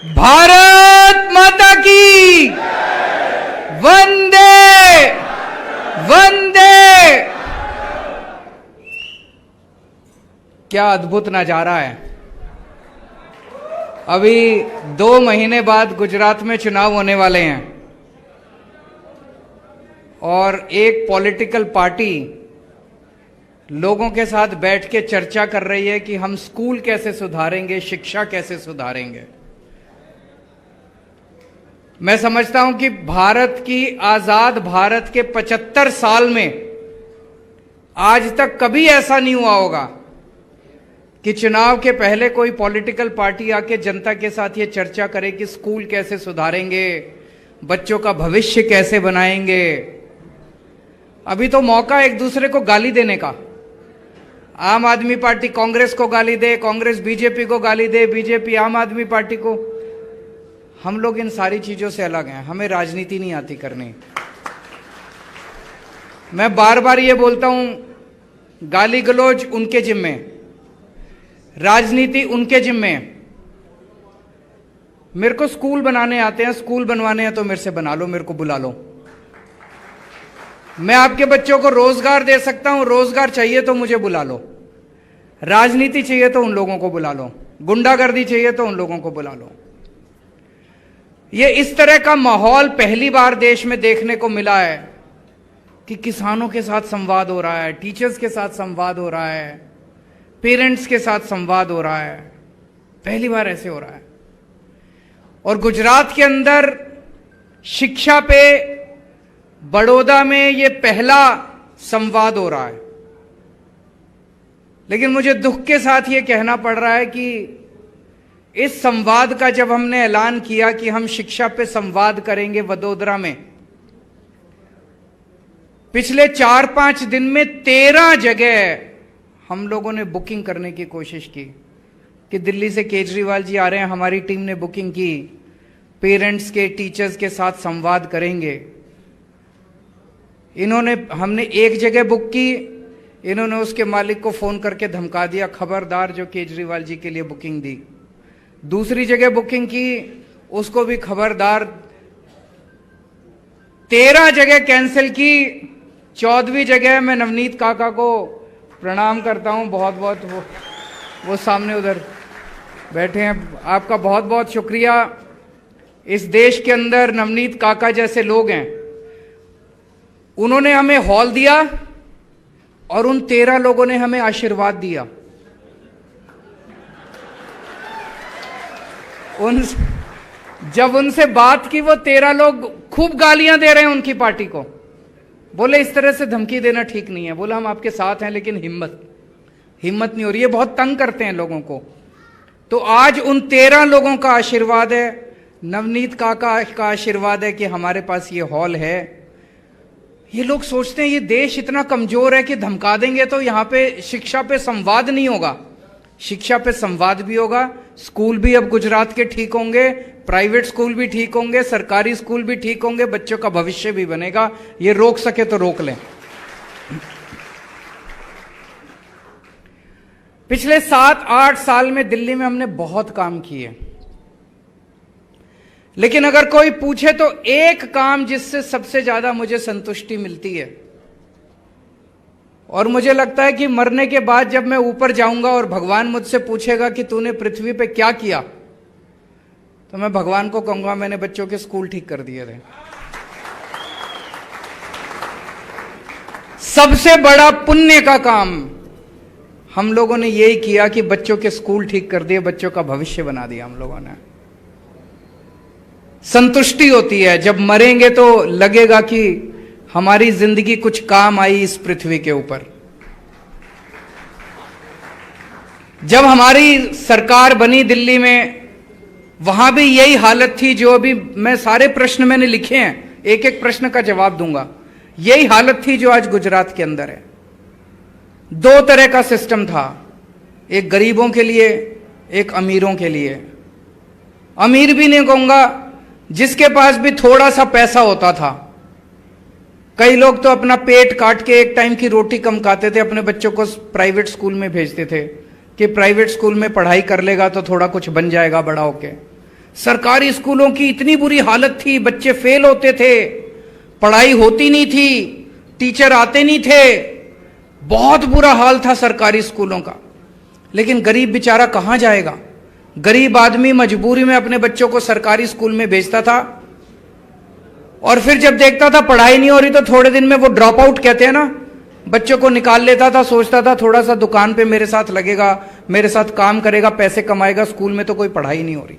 भारत माता की वंदे वंदे। क्या अद्भुत नजारा है। अभी 2 महीने बाद गुजरात में चुनाव होने वाले हैं और एक पॉलिटिकल पार्टी लोगों के साथ बैठ के चर्चा कर रही है कि हम स्कूल कैसे सुधारेंगे, शिक्षा कैसे सुधारेंगे। मैं समझता हूं कि भारत की आजाद भारत के 75 साल में आज तक कभी ऐसा नहीं हुआ होगा कि चुनाव के पहले कोई पॉलिटिकल पार्टी आके जनता के साथ ये चर्चा करे कि स्कूल कैसे सुधारेंगे, बच्चों का भविष्य कैसे बनाएंगे। अभी तो मौका एक दूसरे को गाली देने का। आम आदमी पार्टी कांग्रेस को गाली दे, कांग्रेस बीजेपी को गाली दे, बीजेपी आम आदमी पार्टी को। हम लोग इन सारी चीजों से अलग हैं, हमें राजनीति नहीं आती करनी। मैं बार बार ये बोलता हूं, गाली गलौज उनके जिम्मे, राजनीति उनके जिम्मे। मेरे को स्कूल बनाने आते हैं, स्कूल बनवाने हैं तो मेरे से बना लो, मेरे को बुला लो। मैं आपके बच्चों को रोजगार दे सकता हूं, रोजगार चाहिए तो मुझे बुला लो। राजनीति चाहिए तो उन लोगों को बुला लो, गुंडागर्दी चाहिए तो उन लोगों को बुला लो। ये इस तरह का माहौल पहली बार देश में देखने को मिला है कि किसानों के साथ संवाद हो रहा है, टीचर्स के साथ संवाद हो रहा है, पेरेंट्स के साथ संवाद हो रहा है। पहली बार ऐसे हो रहा है। और गुजरात के अंदर शिक्षा पे बड़ौदा में ये पहला संवाद हो रहा है। लेकिन मुझे दुख के साथ ये कहना पड़ रहा है कि इस संवाद का जब हमने ऐलान किया कि हम शिक्षा पे संवाद करेंगे वडोदरा में, पिछले 4-5 दिन में 13 जगह हम लोगों ने बुकिंग करने की कोशिश की कि दिल्ली से केजरीवाल जी आ रहे हैं, हमारी टीम ने बुकिंग की, पेरेंट्स के, टीचर्स के साथ संवाद करेंगे। हमने एक जगह बुक की, इन्होंने उसके मालिक को फोन करके धमका दिया, खबरदार जो केजरीवाल जी के लिए बुकिंग दी। दूसरी जगह बुकिंग की, उसको भी खबरदार। 13 जगह कैंसिल की। 14वीं जगह मैं नवनीत काका को प्रणाम करता हूं बहुत बहुत। वो सामने उधर बैठे हैं, आपका बहुत बहुत शुक्रिया। इस देश के अंदर नवनीत काका जैसे लोग हैं, उन्होंने हमें हॉल दिया और उन 13 लोगों ने हमें आशीर्वाद दिया। जब उनसे बात की, वो 13 लोग खूब गालियां दे रहे हैं उनकी पार्टी को। बोले इस तरह से धमकी देना ठीक नहीं है। बोला हम आपके साथ हैं लेकिन हिम्मत नहीं हो रही है, बहुत तंग करते हैं लोगों को। तो आज उन 13 लोगों का आशीर्वाद है, नवनीत काका का आशीर्वाद है कि हमारे पास ये हॉल है। ये लोग सोचते हैं ये देश इतना कमजोर है कि धमका देंगे तो यहां पे शिक्षा पे संवाद नहीं होगा। शिक्षा पे संवाद भी होगा। स्कूल भी अब गुजरात के ठीक होंगे, प्राइवेट स्कूल भी ठीक होंगे, सरकारी स्कूल भी ठीक होंगे, बच्चों का भविष्य भी बनेगा। ये रोक सके तो रोक लें। पिछले 7-8 साल में दिल्ली में हमने बहुत काम किए, लेकिन अगर कोई पूछे तो एक काम जिससे सबसे ज्यादा मुझे संतुष्टि मिलती है, और मुझे लगता है कि मरने के बाद जब मैं ऊपर जाऊंगा और भगवान मुझसे पूछेगा कि तूने पृथ्वी पे क्या किया, तो मैं भगवान को कहूंगा मैंने बच्चों के स्कूल ठीक कर दिए थे। सबसे बड़ा पुण्य का काम हम लोगों ने यही किया कि बच्चों के स्कूल ठीक कर दिए, बच्चों का भविष्य बना दिया हम लोगों ने। संतुष्टि होती है जब मरेंगे तो लगेगा कि हमारी जिंदगी कुछ काम आई इस पृथ्वी के ऊपर। जब हमारी सरकार बनी दिल्ली में, वहां भी यही हालत थी। जो अभी मैं सारे प्रश्न मैंने लिखे हैं, एक एक प्रश्न का जवाब दूंगा। यही हालत थी जो आज गुजरात के अंदर है। 2 तरह का सिस्टम था, एक गरीबों के लिए, एक अमीरों के लिए। अमीर भी नहीं कहूंगा, जिसके पास भी थोड़ा सा पैसा होता था। कई लोग तो अपना पेट काट के एक टाइम की रोटी कम खाते थे, अपने बच्चों को प्राइवेट स्कूल में भेजते थे कि प्राइवेट स्कूल में पढ़ाई कर लेगा तो थोड़ा कुछ बन जाएगा बड़ा होके। सरकारी स्कूलों की इतनी बुरी हालत थी, बच्चे फेल होते थे, पढ़ाई होती नहीं थी, टीचर आते नहीं थे, बहुत बुरा हाल था सरकारी स्कूलों का। लेकिन गरीब बेचारा कहां जाएगा? गरीब आदमी मजबूरी में अपने बच्चों को सरकारी स्कूल में भेजता था, और फिर जब देखता था पढ़ाई नहीं हो रही तो थोड़े दिन में वो ड्रॉप आउट कहते हैं ना, बच्चों को निकाल लेता था। सोचता था थोड़ा सा दुकान पे मेरे साथ लगेगा, मेरे साथ काम करेगा, पैसे कमाएगा, स्कूल में तो कोई पढ़ाई नहीं हो रही।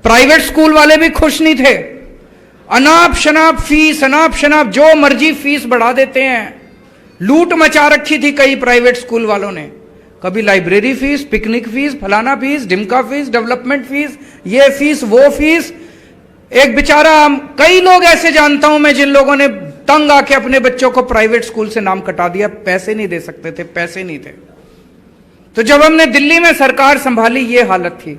प्राइवेट स्कूल वाले भी खुश नहीं थे, अनाप शनाप फीस, अनाप शनाप जो मर्जी फीस बढ़ा देते हैं। लूट मचा रखी थी कई प्राइवेट स्कूल वालों ने, कभी लाइब्रेरी फीस, पिकनिक फीस, फलाना फीस, ढिमका फीस, डेवलपमेंट फीस, ये फीस वो फीस। एक बेचारा, कई लोग ऐसे जानता हूं मैं जिन लोगों ने तंग आके अपने बच्चों को प्राइवेट स्कूल से नाम कटा दिया, पैसे नहीं दे सकते थे, पैसे नहीं थे। तो जब हमने दिल्ली में सरकार संभाली ये हालत थी,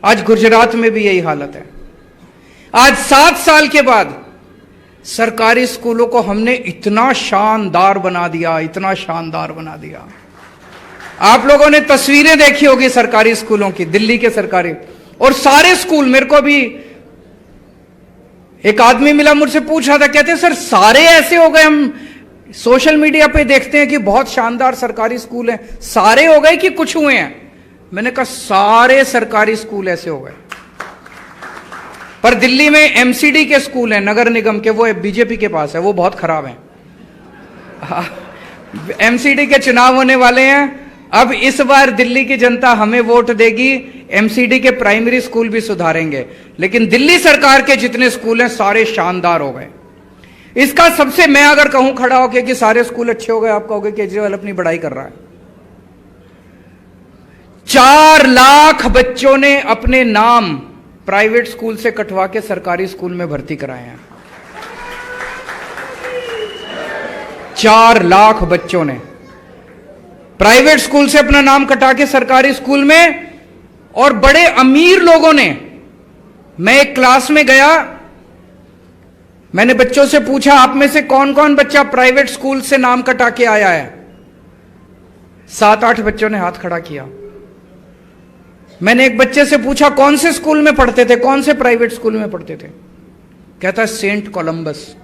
आज गुजरात में भी यही हालत है। आज 7 साल के बाद सरकारी स्कूलों को हमने इतना शानदार बना दिया, इतना शानदार बना दिया। आप लोगों ने तस्वीरें देखी होगी सरकारी स्कूलों की, दिल्ली के सरकारी, और सारे स्कूल, मेरे को भी एक आदमी मिला, मुझसे पूछ रहा था, कहते सर सारे ऐसे हो गए, हम सोशल मीडिया पे देखते हैं कि बहुत शानदार सरकारी स्कूल हैं, सारे हो गए कि कुछ हुए हैं? मैंने कहा सारे सरकारी स्कूल ऐसे हो गए, पर दिल्ली में एमसीडी के स्कूल हैं, नगर निगम के, वो बीजेपी के पास है, वो बहुत खराब हैं। एमसीडी के चुनाव होने वाले हैं, अब इस बार दिल्ली की जनता हमें वोट देगी, एमसीडी के प्राइमरी स्कूल भी सुधारेंगे। लेकिन दिल्ली सरकार के जितने स्कूल हैं सारे शानदार हो गए। इसका सबसे, मैं अगर कहूं खड़ा होकर कि सारे स्कूल अच्छे हो गए, आप कहोगे केजरीवाल अपनी बड़ाई कर रहा है। 4 लाख बच्चों ने अपने नाम प्राइवेट स्कूल से कटवा के सरकारी स्कूल में भर्ती कराए हैं। 4 लाख बच्चों ने प्राइवेट स्कूल से अपना नाम कटा के सरकारी स्कूल में, और बड़े अमीर लोगों ने। मैं एक क्लास में गया, मैंने बच्चों से पूछा आप में से कौन कौन बच्चा प्राइवेट स्कूल से नाम कटा के आया है? 7-8 बच्चों ने हाथ खड़ा किया। मैंने एक बच्चे से पूछा कौन से स्कूल में पढ़ते थे, कौन से प्राइवेट स्कूल में पढ़ते थे? कहता Saint Columbus.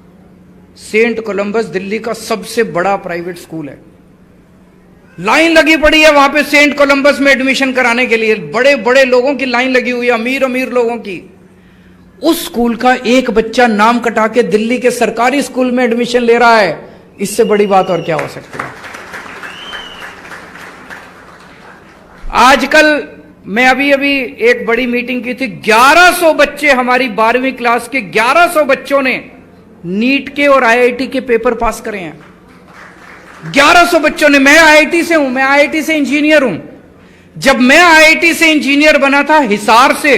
Saint Columbus Delhi का सबसे बड़ा प्राइवेट स्कूल है, लाइन लगी पड़ी है वहां पे सेंट कोलंबस में एडमिशन कराने के लिए, बड़े बड़े लोगों की लाइन लगी हुई है, अमीर अमीर लोगों की। उस स्कूल का एक बच्चा नाम कटा के दिल्ली के सरकारी स्कूल में एडमिशन ले रहा है, इससे बड़ी बात और क्या हो सकती है? आजकल मैं अभी एक बड़ी मीटिंग की थी, 1100 बच्चे, हमारी 12वीं क्लास के 1100 बच्चों ने नीट के और आईआईटी के पेपर पास करे हैं। 1100 बच्चों ने। मैं आईआईटी से हूं, मैं आईआईटी से इंजीनियर हूं। जब मैं आईआईटी से इंजीनियर बना था, हिसार से,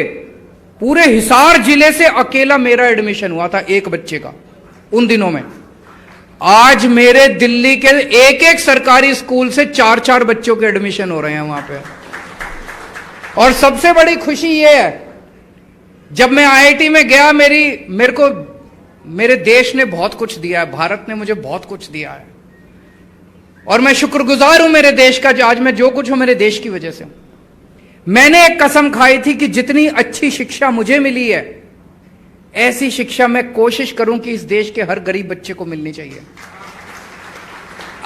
पूरे हिसार जिले से अकेला मेरा एडमिशन हुआ था एक बच्चे का उन दिनों में। आज मेरे दिल्ली के एक एक सरकारी स्कूल से 4-4 बच्चों के एडमिशन हो रहे हैं वहां पे। और सबसे बड़ी खुशी यह है, जब मैं आईआईटी में गया, मेरे देश ने बहुत कुछ दिया है, भारत ने मुझे बहुत कुछ दिया है, और मैं शुक्रगुजार हूं मेरे देश का, आज मैं जो कुछ हूं मेरे देश की वजह से। मैंने एक कसम खाई थी कि जितनी अच्छी शिक्षा मुझे मिली है, ऐसी शिक्षा मैं कोशिश करूं कि इस देश के हर गरीब बच्चे को मिलनी चाहिए।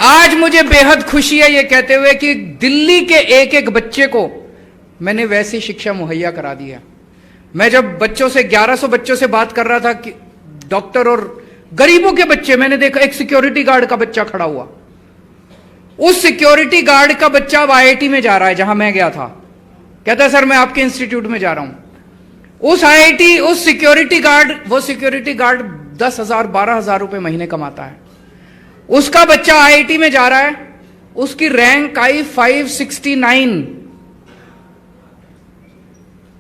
आज मुझे बेहद खुशी है ये कहते हुए कि दिल्ली के एक एक बच्चे को मैंने वैसी शिक्षा मुहैया करा दी है। मैं जब बच्चों से 1100 बच्चों से बात कर रहा था कि डॉक्टर और गरीबों के बच्चे, मैंने देखा एक सिक्योरिटी गार्ड का बच्चा खड़ा हुआ। उस सिक्योरिटी गार्ड का बच्चा अब आईआईटी में जा रहा है जहां मैं गया था। कहता है सर मैं आपके इंस्टीट्यूट में जा रहा हूं। उस सिक्योरिटी गार्ड 10,000 12,000 रुपए महीने कमाता है। उसका बच्चा आईआईटी में जा रहा है, उसकी रैंक आई 569।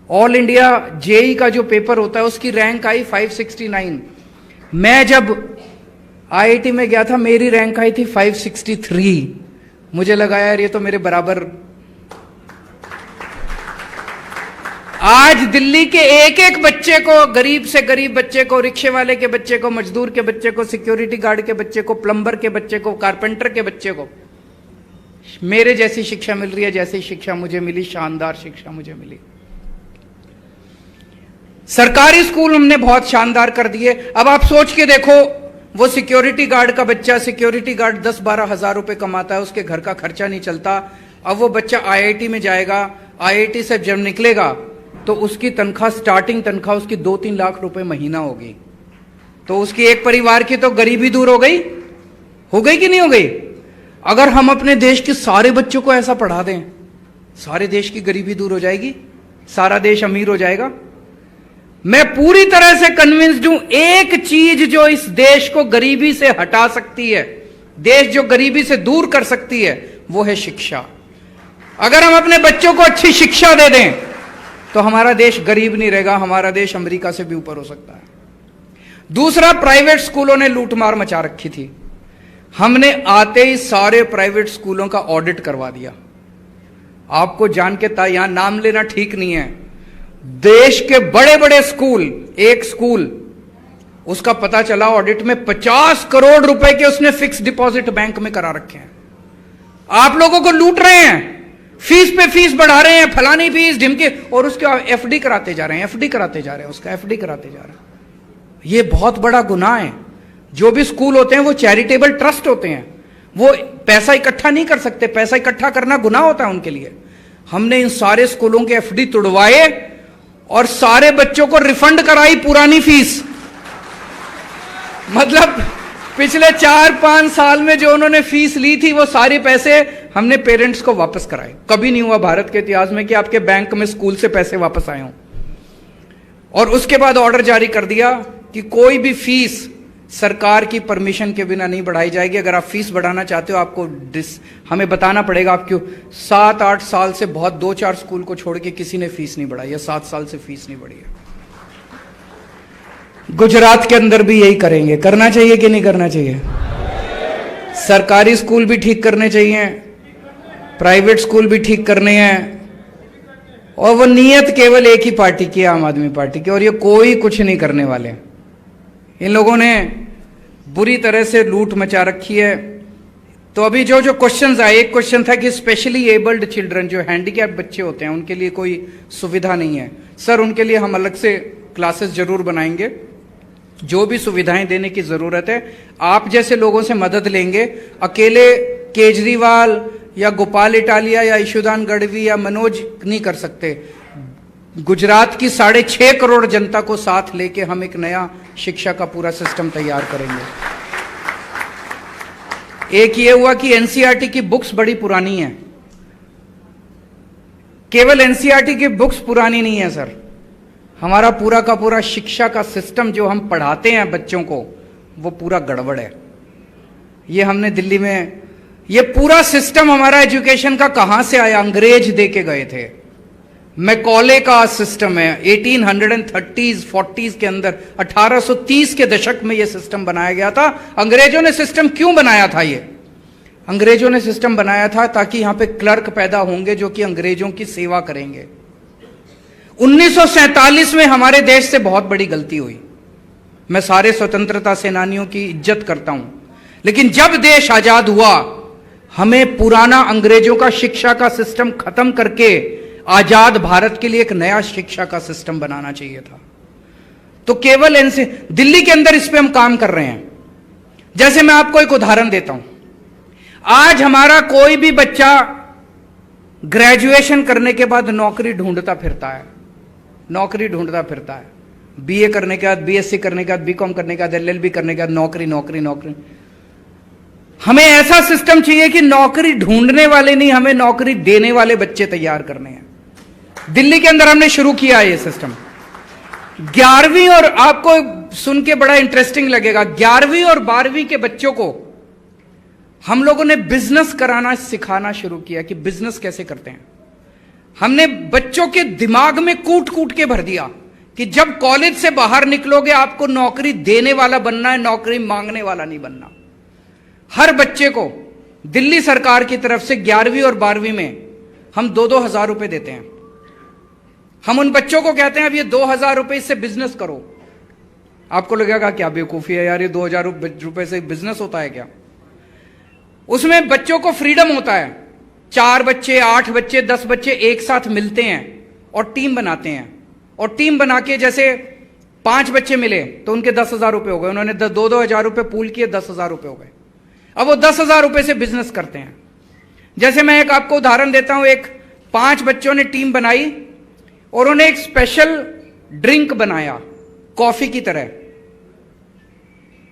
ऑल इंडिया जेई का जो पेपर होता है उसकी रैंक आई 569। मैं जब आईआईटी में गया था मेरी रैंक आई थी 563। मुझे लगा यार ये तो मेरे बराबर। आज दिल्ली के एक एक बच्चे को, गरीब से गरीब बच्चे को, रिक्शे वाले के बच्चे को, मजदूर के बच्चे को, सिक्योरिटी गार्ड के बच्चे को, प्लम्बर के बच्चे को, कारपेंटर के बच्चे को मेरे जैसी शिक्षा मिल रही है, जैसी शिक्षा मुझे मिली, शानदार शिक्षा मुझे मिली। सरकारी स्कूल हमने बहुत शानदार कर दिए। अब आप सोच के देखो, वो सिक्योरिटी गार्ड का बच्चा, सिक्योरिटी गार्ड 10-12 हजार रुपए कमाता है, उसके घर का खर्चा नहीं चलता। अब वो बच्चा आईआईटी में जाएगा, आईआईटी से जब निकलेगा तो उसकी तनख्वाह, स्टार्टिंग तनख्वाह उसकी 2-3 लाख रुपए महीना होगी। तो उसकी एक परिवार की तो गरीबी दूर हो गई कि नहीं हो गई? अगर हम अपने देश के सारे बच्चों को ऐसा पढ़ा दें, सारे देश की गरीबी दूर हो जाएगी, सारा देश अमीर हो जाएगा। मैं पूरी तरह से कन्विंस्ड हूं, एक चीज जो इस देश को गरीबी से हटा सकती है, देश जो गरीबी से दूर कर सकती है, वो है शिक्षा। अगर हम अपने बच्चों को अच्छी शिक्षा दे दें तो हमारा देश गरीब नहीं रहेगा, हमारा देश अमेरिका से भी ऊपर हो सकता है। दूसरा, प्राइवेट स्कूलों ने लूटमार मचा रखी थी। हमने आते ही सारे प्राइवेट स्कूलों का ऑडिट करवा दिया। आपको जान के यहां नाम लेना ठीक नहीं है, देश के बड़े बड़े स्कूल, एक स्कूल उसका पता चला ऑडिट में 50 करोड़ रुपए के उसने फिक्स डिपॉजिट बैंक में करा रखे हैं। आप लोगों को लूट रहे हैं, फीस पे फीस बढ़ा रहे हैं, फलानी फीस ढिमके, और उसके एफडी कराते जा रहे हैं, एफडी कराते जा रहे हैं, उसका एफडी कराते जा रहे हैं। ये बहुत बड़ा गुनाह है। जो भी स्कूल होते हैं वो चैरिटेबल ट्रस्ट होते हैं, वो पैसा इकट्ठा नहीं कर सकते, पैसा इकट्ठा करना गुनाह होता है उनके लिए। हमने इन सारे स्कूलों के एफडी तुड़वाए और सारे बच्चों को रिफंड कराई पुरानी फीस। मतलब पिछले 4-5 साल में जो उन्होंने फीस ली थी, वो सारे पैसे हमने पेरेंट्स को वापस कराए। कभी नहीं हुआ भारत के इतिहास में कि आपके बैंक में स्कूल से पैसे वापस आए हों। और उसके बाद ऑर्डर जारी कर दिया कि कोई भी फीस सरकार की परमिशन के बिना नहीं बढ़ाई जाएगी। अगर आप फीस बढ़ाना चाहते हो, आपको हमें बताना पड़ेगा। आप क्यों 7-8 साल से बहुत 2-4 स्कूल को छोड़ के किसी ने फीस नहीं बढ़ाई है, 7 साल से फीस नहीं बढ़ी है। गुजरात के अंदर भी यही करेंगे। करना चाहिए कि नहीं करना चाहिए? सरकारी स्कूल भी ठीक करने चाहिए, प्राइवेट स्कूल भी ठीक करने हैं। और वो नीयत केवल एक ही पार्टी की, आम आदमी पार्टी की, और ये कोई कुछ नहीं करने वाले। इन लोगों ने बुरी तरह से लूट मचा रखी है। तो अभी जो क्वेश्चंस आए, एक क्वेश्चन था कि स्पेशली एबल्ड चिल्ड्रन, जो हैंडीकैप बच्चे होते हैं, उनके लिए कोई सुविधा नहीं है। सर, उनके लिए हम अलग से क्लासेस जरूर बनाएंगे। जो भी सुविधाएं देने की जरूरत है, आप जैसे लोगों से मदद लेंगे। अकेले केजरीवाल या गोपाल इटालिया या ईशुदान गढ़वी या मनोज नहीं कर सकते। गुजरात की 6.5 करोड़ जनता को साथ लेके हम एक नया शिक्षा का पूरा सिस्टम तैयार करेंगे। एक ये हुआ कि एनसीईआरटी की बुक्स बड़ी पुरानी हैं। केवल एनसीईआरटी की बुक्स पुरानी नहीं है सर, हमारा पूरा का पूरा शिक्षा का सिस्टम जो हम पढ़ाते हैं बच्चों को, वो पूरा गड़बड़ है। ये हमने दिल्ली में, ये पूरा सिस्टम हमारा एजुकेशन का कहां से आया? अंग्रेज दे के गए थे। मैकॉले का सिस्टम है। 1830s 40s के अंदर 1830 के दशक में यह सिस्टम बनाया गया था। अंग्रेजों ने सिस्टम क्यों बनाया था? ये अंग्रेजों ने सिस्टम बनाया था ताकि यहां पे क्लर्क पैदा होंगे जो कि अंग्रेजों की सेवा करेंगे। 1947 में हमारे देश से बहुत बड़ी गलती हुई। मैं सारे स्वतंत्रता सेनानियों की इज्जत करता हूं, लेकिन जब देश आजाद हुआ, हमें पुराना अंग्रेजों का शिक्षा का सिस्टम खत्म करके आजाद भारत के लिए एक नया शिक्षा का सिस्टम बनाना चाहिए था। तो केवल इनसे दिल्ली के अंदर इस पे हम काम कर रहे हैं। जैसे मैं आपको एक उदाहरण देता हूं। आज हमारा कोई भी बच्चा ग्रेजुएशन करने के बाद नौकरी ढूंढता फिरता है, नौकरी ढूंढता फिरता है। बीए करने के बाद, बीएससी करने के बाद, बीकॉम करने के बाद, एलएलबी करने के बाद नौकरी नौकरी नौकरी। हमें ऐसा सिस्टम चाहिए कि नौकरी ढूंढने वाले नहीं, हमें नौकरी देने वाले बच्चे तैयार करने हैं। दिल्ली के अंदर हमने शुरू किया है ये सिस्टम। 11वीं, और आपको सुन के बड़ा इंटरेस्टिंग लगेगा, 11वीं और 12वीं के बच्चों को हम लोगों ने बिजनेस कराना सिखाना शुरू किया कि बिजनेस कैसे करते हैं। हमने बच्चों के दिमाग में कूट कूट के भर दिया कि जब कॉलेज से बाहर निकलोगे आपको नौकरी देने वाला बनना है, नौकरी मांगने वाला नहीं बनना। हर बच्चे को दिल्ली सरकार की तरफ से 11वीं और 12वीं में हम 2-2 हजार रुपए देते हैं। हम उन बच्चों को कहते हैं अब ये 2,000 रुपए इससे बिजनेस करो। आपको लगेगा क्या बेवकूफी है यार, ये 2,000 रुपए से बिजनेस होता है क्या? उसमें बच्चों को फ्रीडम होता है। 4 बच्चे, 8 बच्चे, 10 बच्चे एक साथ मिलते हैं और टीम बनाते हैं और टीम बना के, जैसे 5 बच्चे मिले तो उनके 10,000 रुपए हो गए, उन्होंने 2,000 रुपए पूल किए, 10,000 रुपए हो गए। अब वो 10,000 रुपए से बिजनेस करते हैं। जैसे मैं एक आपको उदाहरण देता हूं, एक 5 बच्चों ने टीम बनाई और उन्होंने एक स्पेशल ड्रिंक बनाया कॉफी की तरह।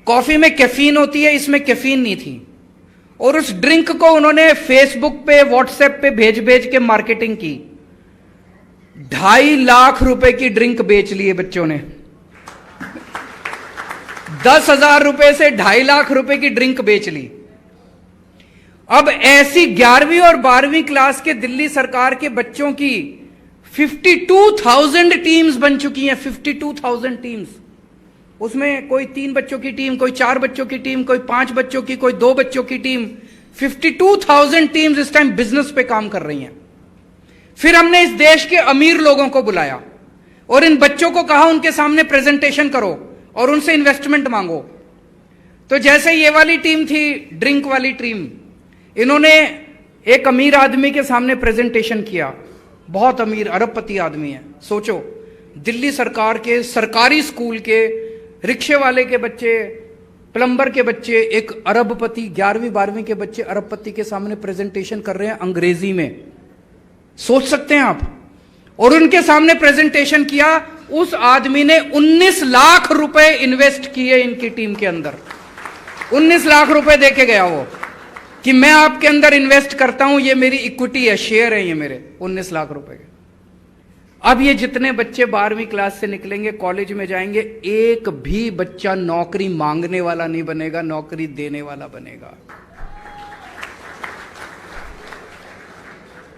कॉफी में कैफीन होती है, इसमें कैफीन नहीं थी, और उस ड्रिंक को उन्होंने फेसबुक पे, व्हाट्सएप पे भेज भेज के मार्केटिंग की। 2.5 लाख रुपए की ड्रिंक बेच लिए बच्चों ने। 10,000 रुपए से 2.5 लाख रुपए की ड्रिंक बेच ली। अब ऐसी 11वीं और 12वीं क्लास के दिल्ली सरकार के बच्चों की 52,000 टीम्स बन चुकी हैं। 52,000 टीम्स, उसमें कोई 3 बच्चों की टीम, कोई 4 बच्चों की टीम, कोई 5 बच्चों की, कोई 2 बच्चों की टीम। 52,000 टीम्स इस टाइम बिजनेस पे काम कर रही हैं। फिर हमने इस देश के अमीर लोगों को बुलाया और इन बच्चों को कहा उनके सामने प्रेजेंटेशन करो और उनसे इन्वेस्टमेंट मांगो। तो जैसे ये वाली टीम थी, ड्रिंक वाली टीम, इन्होंने एक अमीर आदमी के सामने प्रेजेंटेशन किया। बहुत अमीर अरबपति आदमी है। सोचो, दिल्ली सरकार के सरकारी स्कूल के रिक्शे वाले के बच्चे, प्लम्बर के बच्चे, एक अरबपति, 11वीं 12वीं के बच्चे अरबपति के सामने प्रेजेंटेशन कर रहे हैं अंग्रेजी में। सोच सकते हैं आप। और उनके सामने प्रेजेंटेशन किया। उस आदमी ने 19 लाख रुपए इन्वेस्ट किए इनकी टीम के अंदर। 19 लाख रुपए देके गया वो, कि मैं आपके अंदर इन्वेस्ट करता हूं, ये मेरी इक्विटी है, शेयर है ये मेरे। 19 लाख रुपए के। अब ये जितने बच्चे 12वीं क्लास से निकलेंगे, कॉलेज में जाएंगे, एक भी बच्चा नौकरी मांगने वाला नहीं बनेगा, नौकरी देने वाला बनेगा।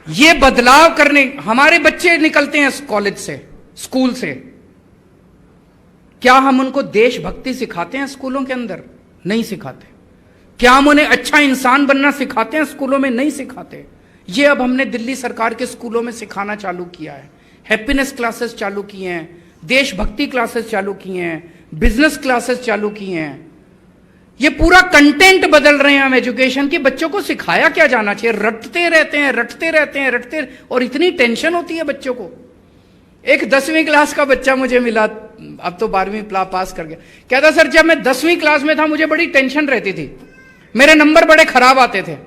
ये बदलाव करने, हमारे बच्चे निकलते हैं कॉलेज से, स्कूल से, क्या हम उनको देशभक्ति सिखाते हैं स्कूलों के अंदर? नहीं सिखाते। क्या हम उन्हें अच्छा इंसान बनना सिखाते हैं स्कूलों में? नहीं सिखाते। ये अब हमने दिल्ली सरकार के स्कूलों में सिखाना चालू किया है। हैप्पीनेस क्लासेस चालू किए हैं, देशभक्ति क्लासेस चालू किए हैं, बिजनेस क्लासेस चालू किए हैं। ये पूरा कंटेंट बदल रहे हैं हम एजुकेशन की। बच्चों को सिखाया क्या जाना चाहिए? रटते रहते हैं, रटते रहते हैं, रटते, और इतनी टेंशन होती है बच्चों को। एक 10वीं क्लास का बच्चा मुझे मिला, अब तो 12वीं पास कर गया। कहता सर, जब मैं 10वीं क्लास में था मुझे बड़ी टेंशन रहती थी, मेरे नंबर बड़े खराब आते थे,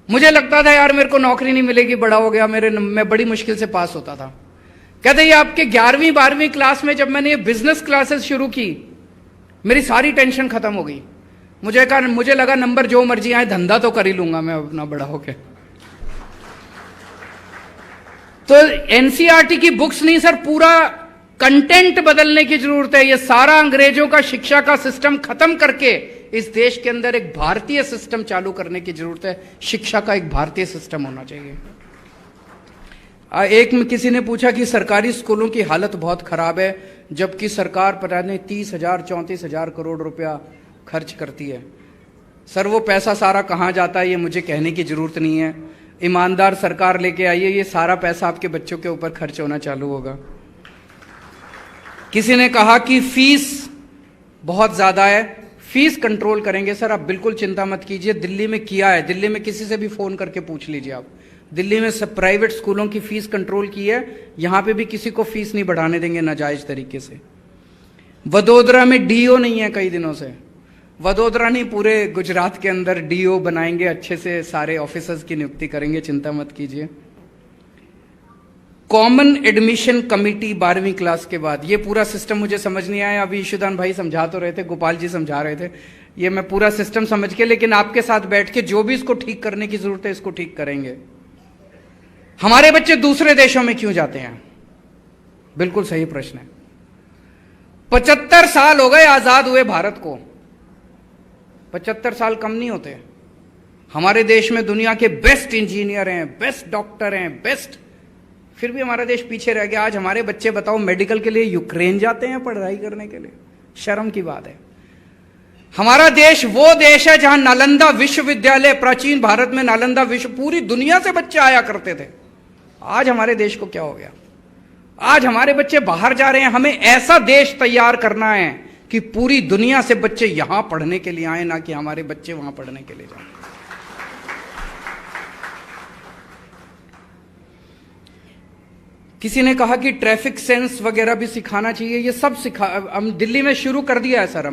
मुझे लगता था यार मेरे को नौकरी नहीं मिलेगी, बड़ा हो गया, मैं बड़ी मुश्किल से पास होता था। कहते ये आपके 11वीं 12वीं क्लास में जब मैंने ये बिजनेस क्लासेस शुरू की, मेरी सारी टेंशन खत्म हो गई। मुझे लगा नंबर जो मर्जी आए, धंधा तो कर ही लूंगा मैं अपना बड़ा होके। तो एनसीईआरटी की बुक्स नहीं सर, पूरा कंटेंट बदलने की जरूरत है। ये सारा अंग्रेजों का शिक्षा का सिस्टम खत्म करके इस देश के अंदर एक भारतीय सिस्टम चालू करने की जरूरत है। शिक्षा का एक भारतीय सिस्टम होना चाहिए। एक में किसी ने पूछा कि सरकारी स्कूलों की हालत बहुत खराब है, जबकि सरकार पता नहीं 30,000 34,000 करोड़ रुपया खर्च करती है। सर वो पैसा सारा कहाँ जाता है ये मुझे कहने की जरूरत नहीं है। ईमानदार सरकार लेके आइए, ये सारा पैसा आपके बच्चों के ऊपर खर्च होना चालू होगा। किसी ने कहा कि फीस बहुत ज्यादा है, फीस कंट्रोल करेंगे। सर आप बिल्कुल चिंता मत कीजिए, दिल्ली में किया है। दिल्ली में किसी से भी फोन करके पूछ लीजिए आप, दिल्ली में सब प्राइवेट स्कूलों की फीस कंट्रोल की है। यहां पे भी किसी को फीस नहीं बढ़ाने देंगे नाजायज तरीके से। वडोदरा में डीओ नहीं है कई दिनों से। वडोदरा नहीं, पूरे गुजरात के अंदर डीओ बनाएंगे, अच्छे से सारे ऑफिसर्स की नियुक्ति करेंगे, चिंता मत कीजिए। कॉमन एडमिशन कमेटी 12वीं क्लास के बाद, ये पूरा सिस्टम मुझे समझ नहीं आया। अभी ईशुदान भाई समझा तो रहे थे, गोपाल जी समझा रहे थे, ये मैं पूरा सिस्टम समझ के, लेकिन आपके साथ बैठ के जो भी इसको ठीक करने की जरूरत है इसको ठीक करेंगे। हमारे बच्चे दूसरे देशों में क्यों जाते हैं? बिल्कुल सही प्रश्न है। 75 साल हो गए आजाद हुए भारत को। 75 साल कम नहीं होते। हमारे देश में दुनिया के बेस्ट इंजीनियर हैं, बेस्ट डॉक्टर हैं, बेस्ट, फिर भी हमारा देश पीछे रह गया। आज हमारे बच्चे बताओ मेडिकल के लिए यूक्रेन जाते हैं पढ़ाई करने के लिए, शर्म की बात है। हमारा देश वो देश है जहां नालंदा विश्वविद्यालय, प्राचीन भारत में नालंदा विश्व, पूरी दुनिया से बच्चे आया करते थे। आज हमारे देश को क्या हो गया? आज हमारे बच्चे बाहर जा रहे हैं। हमें ऐसा देश तैयार करना है कि पूरी दुनिया से बच्चे यहां पढ़ने के लिए आए, ना कि हमारे बच्चे वहां पढ़ने के लिए जाएं। किसी ने कहा कि ट्रैफिक सेंस वगैरह भी सिखाना चाहिए। ये सब हम दिल्ली में शुरू कर दिया है सर।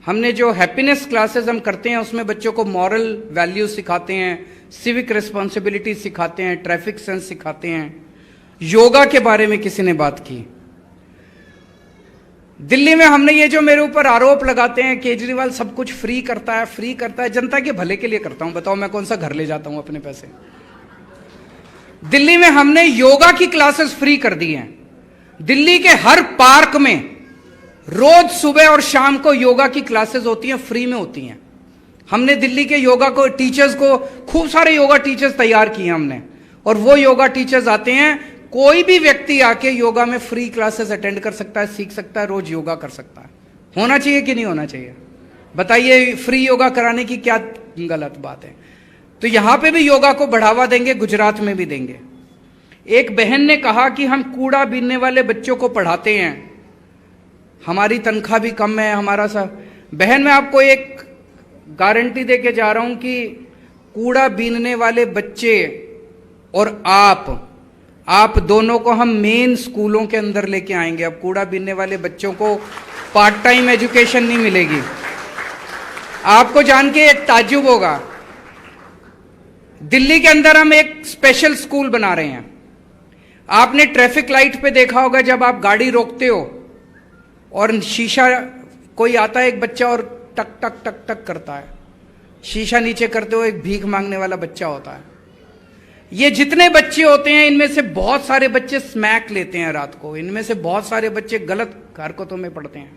हमने जो हैप्पीनेस क्लासेस हम करते हैं उसमें बच्चों को मॉरल वैल्यूज सिखाते हैं, सिविक रिस्पॉन्सिबिलिटी सिखाते हैं, ट्रैफिक सेंस सिखाते हैं। योगा के बारे में किसी ने बात की। दिल्ली में हमने ये जो मेरे ऊपर आरोप लगाते हैं केजरीवाल सब कुछ फ्री करता है, जनता के भले के लिए करता हूं। बताओ मैं कौन सा घर ले जाता हूं अपने पैसे। दिल्ली में हमने योगा की क्लासेस फ्री कर दी हैं। दिल्ली के हर पार्क में रोज सुबह और शाम को योगा की क्लासेस होती हैं, फ्री में होती हैं। हमने दिल्ली के योगा को टीचर्स को खूब सारे योगा टीचर्स तैयार किए हमने, और वो योगा टीचर्स आते हैं। कोई भी व्यक्ति आके योगा में फ्री क्लासेस अटेंड कर सकता है, सीख सकता है, रोज योगा कर सकता है। होना चाहिए कि नहीं होना चाहिए? बताइए, फ्री योगा कराने की क्या गलत बात है? तो यहां पे भी योगा को बढ़ावा देंगे, गुजरात में भी देंगे। एक बहन ने कहा कि हम कूड़ा बीनने वाले बच्चों को पढ़ाते हैं, हमारी तनख्वाह भी कम है, हमारा सा। बहन, मैं आपको एक गारंटी दे के जा रहा हूं कि कूड़ा बीनने वाले बच्चे और आप दोनों को हम मेन स्कूलों के अंदर लेके आएंगे। अब कूड़ा बीनने वाले बच्चों को पार्ट टाइम एजुकेशन नहीं मिलेगी। आपको जान के एक ताज्जुब होगा, दिल्ली के अंदर हम एक स्पेशल स्कूल बना रहे हैं। आपने ट्रैफिक लाइट पे देखा होगा, जब आप गाड़ी रोकते हो और शीशा, कोई आता है एक बच्चा और टक टक टक टक करता है, शीशा नीचे करते हो, एक भीख मांगने वाला बच्चा होता है। ये जितने बच्चे होते हैं, इनमें से बहुत सारे बच्चे स्मैक लेते हैं रात को, इनमें से बहुत सारे बच्चे गलत हरकतों में पड़ते हैं।